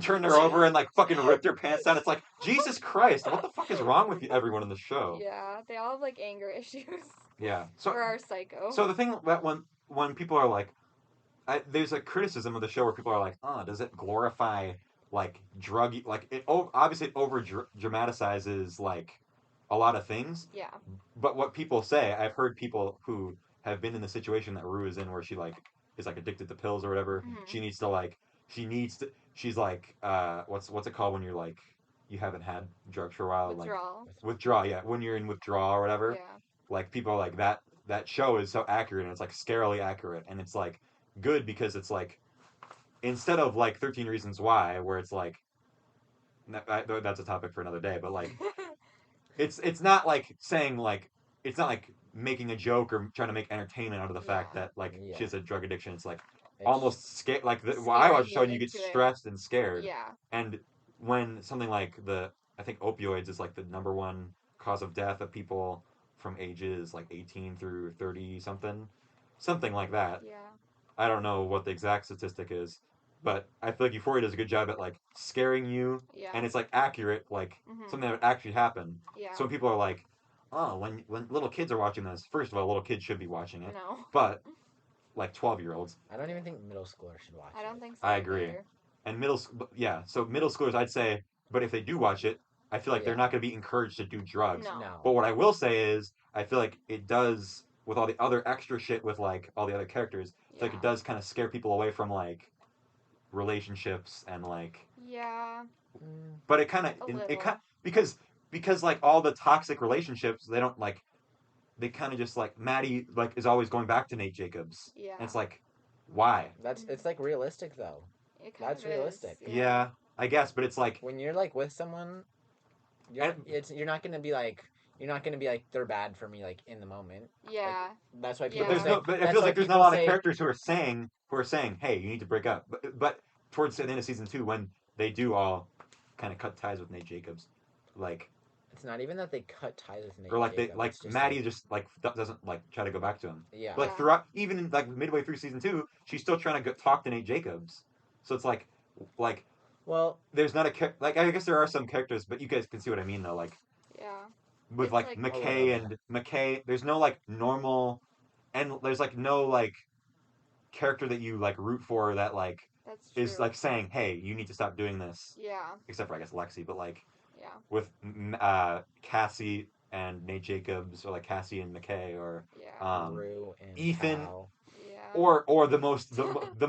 turn her over and like fucking rip their pants down. It's like Jesus Christ, what the fuck is wrong with everyone in the show? Yeah, they all have like anger issues. Yeah, so or are psycho. So the thing that when people are like. There's a criticism of the show where people are like, does it glorify like drug, like it obviously it over dramatizes like a lot of things. Yeah. But what people say, I've heard people who have been in the situation that Rue is in, where she like is like addicted to pills or whatever. Mm-hmm. She's like, what's it called when you're like you haven't had drugs for a while? Withdrawal. Yeah. When you're in withdrawal or whatever. Yeah. Like people are like that show is so accurate and it's like scarily accurate and it's like. Good because it's like instead of like 13 Reasons Why where it's like that's a topic for another day but like it's not like saying like it's not like making a joke or trying to make entertainment out of the fact that like she has a drug addiction. It's like almost scared like while I watch the show and you get stressed and scared. Yeah. And when something like I think opioids is like the number one cause of death of people from ages like 18 through 30 something like that. Yeah. I don't know what the exact statistic is, but I feel like Euphoria does a good job at like scaring you, and it's like accurate, like something that would actually happen. Yeah. So when people are like, "Oh, when little kids are watching this, first of all, little kids should be watching it." No. But like 12-year-olds. I don't even think middle schoolers should watch it. I don't think so. I agree. Either. And so middle schoolers, I'd say, but if they do watch it, I feel like they're not going to be encouraged to do drugs. No. But what I will say is, I feel like it does. With all the other extra shit with like all the other characters, it's like it does kind of scare people away from like relationships and like but it kind of because like all the toxic relationships they don't like they kind of just like Maddie like is always going back to Nate Jacobs and it's like why it's like realistic though that's realistic I guess but it's like when you're like with someone you're not gonna be like they're bad for me like in the moment. Yeah. Like, that's why people. But it feels like there's not a lot of characters who are saying, hey, you need to break up. But towards the end of season 2, when they do all kind of cut ties with Nate Jacobs, like it's not even that they cut ties with Nate. Or like Jacobs, they like Maddie just like doesn't like try to go back to him. Yeah. But like throughout, even in, like midway through season 2, she's still trying to talk to Nate Jacobs. So it's like. Well, there's not like I guess there are some characters, but you guys can see what I mean though. Like. Yeah. With like McKay and McKay, there's no like normal and there's like no like character that you like root for that like is like saying, hey, you need to stop doing this. Yeah. Except for I guess Lexi, but like yeah, with Cassie and Nate Jacobs, or like Cassie and McKay, or Rue and Ethan. Cal. Or the most violent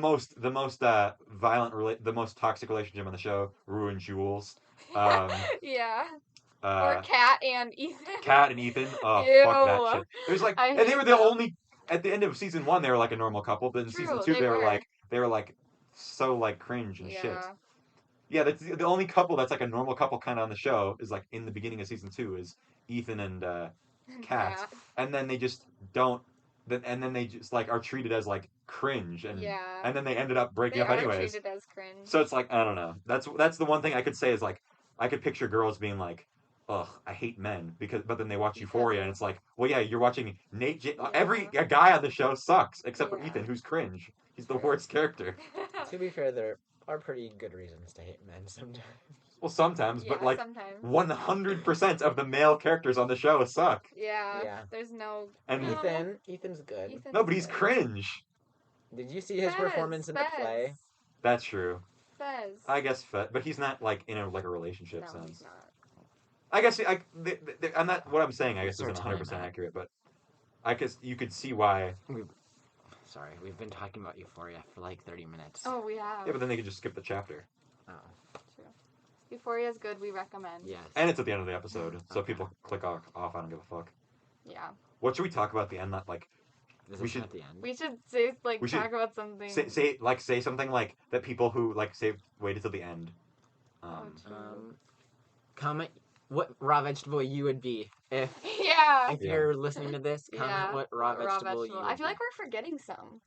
the most toxic relationship on the show, Rue and Jules. Yeah. Or Kat and Ethan. Kat and Ethan. Oh, Ew. fuck that shit. There's like, and they were the only. At the end of season 1, they were like a normal couple, but in season 2, they were like so like cringe and shit. Yeah, that's the only couple that's like a normal couple kind of on the show is like in the beginning of season 2 is Ethan and Kat, and then they just don't. And then they just like are treated as like cringe, and then they ended up breaking up anyways. Treated as cringe. So it's like I don't know. That's the one thing I could say is like I could picture girls being like, ugh, I hate men but then they watch Euphoria and it's like, well yeah, you're watching every guy on the show sucks except for Ethan, who's cringe. He's the worst character. To be fair, there are pretty good reasons to hate men sometimes. Well, sometimes, but like 100% of the male characters on the show suck. Yeah. There's no. And Ethan's good. No, but he's cringe. Did you see his performance in the play? That's true. Fez. I guess but he's not like in a relationship sense. He's not. I guess I'm not. What I'm saying, I guess, isn't 100% accurate, but I guess you could see why. We've been talking about Euphoria for like 30 minutes. Oh, we have. Yeah, but then they could just skip the chapter. Oh. True. Euphoria is good. We recommend. Yes. And it's at the end of the episode, so people click off. I don't give a fuck. Yeah. What should we talk about at the end? That like. We should at the end. We should say talk about something. Say something like that. People who like waited till the end. Comment what raw vegetable you would be if you're listening to this. Comment what raw vegetable you would I feel like we're forgetting some.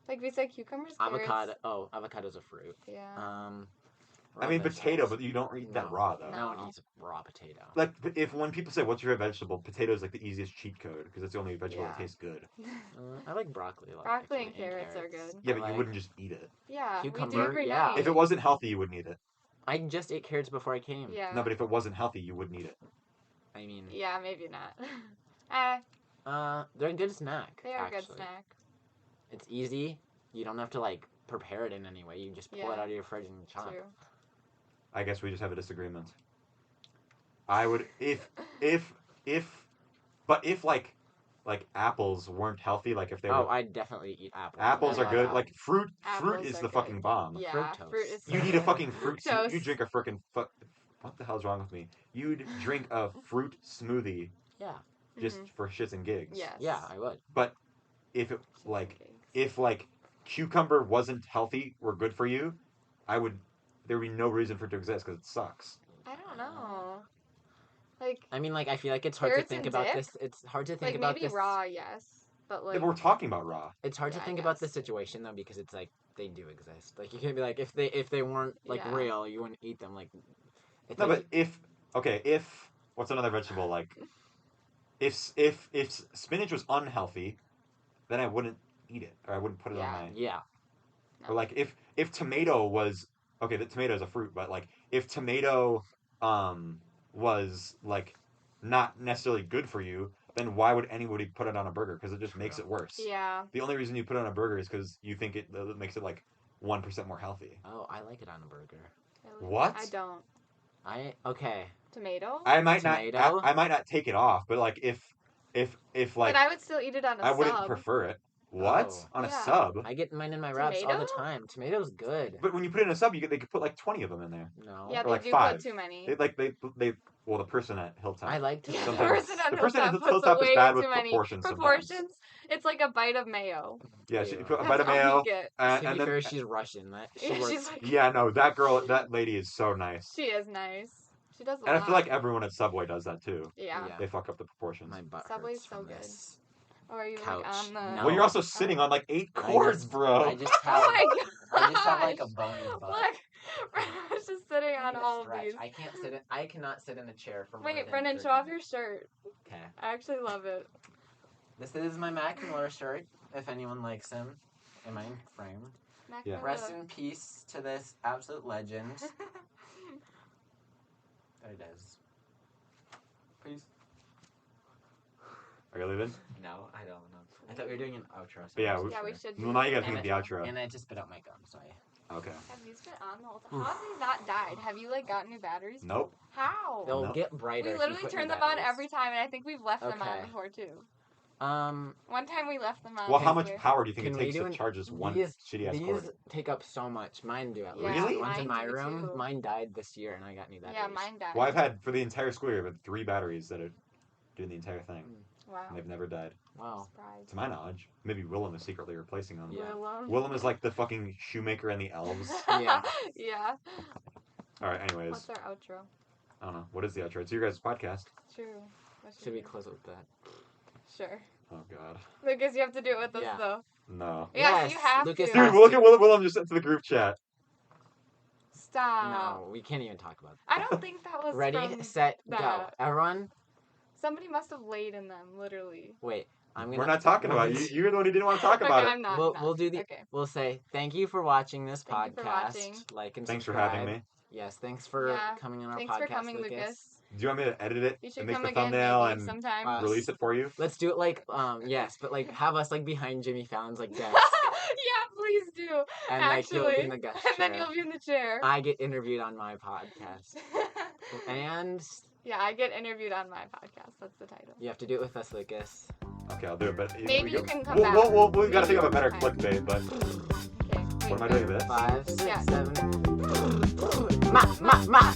Like we said cucumbers, avocado. Oh, avocado's a fruit. Yeah. I mean potato, but you don't eat that raw though. No one eats raw potato. Like when people say what's your favorite vegetable, potato is like the easiest cheat code because it's the only vegetable that tastes good. I like broccoli. Broccoli and carrots are good. Yeah, but you wouldn't just eat it. Yeah, cucumber. We do every night. If it wasn't healthy, you wouldn't eat it. I just ate carrots before I came. Yeah. No, but if it wasn't healthy, you wouldn't eat it. I mean. Yeah, maybe not. They're a good snack. They are a good snack. It's easy. You don't have to like prepare it in any way. You just pull it out of your fridge and chop. True. I guess we just have a disagreement. I would if like apples weren't healthy, like if they were. Oh, I'd definitely eat apples. Apples are good. Like fruit is the fucking bomb. Yeah, fruit is. You need a fucking fruit. You drink a frickin' what the hell's wrong with me? You'd drink a fruit smoothie. Yeah. Just for shits and gigs. Yes. Yeah, I would. But if cucumber wasn't healthy or good for you, there would be no reason for it to exist because it sucks. I don't know. I mean, I feel like it's hard to think about this. It's hard to think about this. Maybe raw, yes, but Yeah, but we're talking about raw. It's hard to think about this situation though because it's like they do exist. Like you can't be like if they weren't real, you wouldn't eat them. But if what's another vegetable like? If spinach was unhealthy, then I wouldn't eat it or I wouldn't put it on my. Yeah. Or like if tomato was okay, the tomato is a fruit, but like if tomato was like not necessarily good for you, then why would anybody put it on a burger? Because it just makes it worse. Yeah. The only reason you put it on a burger is because you think it makes it like 1% more healthy. Oh, I like it on a burger. Really? What? I don't. Okay. Tomato? I might not take it off, but like if like. But I would still eat it on a sub. I wouldn't prefer it. What? Oh. On a sub? I get mine in my wraps all the time. Tomato's good. But when you put it in a sub, they could put like 20 of them in there. No. Yeah, or they do 5. put too many. Well, the person at Hilltop. I like to. The person at Hilltop is bad with proportions. Proportions. It's like a bite of mayo. Yeah, she put a bite of mayo. To be fair, she's Russian. Yeah, no, that lady is so nice. She is nice. She does a lot. And I feel like everyone at Subway does that too. Yeah. They fuck up the proportions. My butt Subway's so good. Or are you couch. like on the? No. Well, you're also sitting on like 8 cords, bro. I just have. Oh my god! I just have like a bony butt. Look, Brennan's just sitting on all of these. I cannot sit in a chair for more Wait, than Brennan, 30 show off your shirt. Okay. I actually love it. This is my Mac Miller shirt. If anyone likes him, in my frame. Yeah. Rest in peace to this absolute legend. There it is. Peace. Are you leaving? No, I don't know. I thought we were doing an outro. So Yeah, we should. Well, now you gotta think of the outro. And I just spit out my gum, so Okay. Have these been on the whole time? How have these not died? Have you got new batteries? Nope. How? They'll get brighter. We literally turn them on every time, and I think we've left them on before too. One time we left them on. Well, how much power do you think it takes to charge this one shitty ass cord? These take up so much. Mine do at least. Really? One's in my room. Too. Mine died this year, and I got new batteries. Yeah, mine died. Well, I've had for the entire school year, I've had 3 batteries that are doing the entire thing. Wow. And they've never died. Wow. Surprise. To my knowledge, maybe Willem is secretly replacing them. Yeah. Willem is like the fucking shoemaker and the elves. Yeah. Yeah. All right. Anyways. What's our outro? I don't know. What is the outro? It's your guys' podcast. True. Should we close it with that? Sure. Oh God. Lucas, you have to do it with us though. No. Yes, you have Lucas to. Dude, look at Willem just sent to the group chat. Stop. No, we can't even talk about I don't think that was Ready, from set, that. go. Everyone. Somebody must have laid in them, literally. Wait. We're not talking about it. You're the one who didn't want to talk about it. I'm not. We'll do the. Okay. We'll say thank you for watching this Thank you for podcast. watching. Like and Thanks for subscribe. having me. Yes, thanks for coming on our Thanks podcast, for coming, Lucas. Do you want me to edit it You should and make come the again thumbnail maybe and sometime. release it for you? Let's do it like yes, but like have us like behind Jimmy Fallon's like desk. Yeah, please do. And like he'll be in the guest and chair. then you'll be in the chair. I get interviewed on my podcast. And yeah, I get interviewed on my podcast. That's the title. you have to do it with us, Lucas. Okay, I'll do it, but Maybe you can come back. We've got to think of a better clickbait, but Okay. what am I doing with this? 5, 6, Yeah. 7. Ma.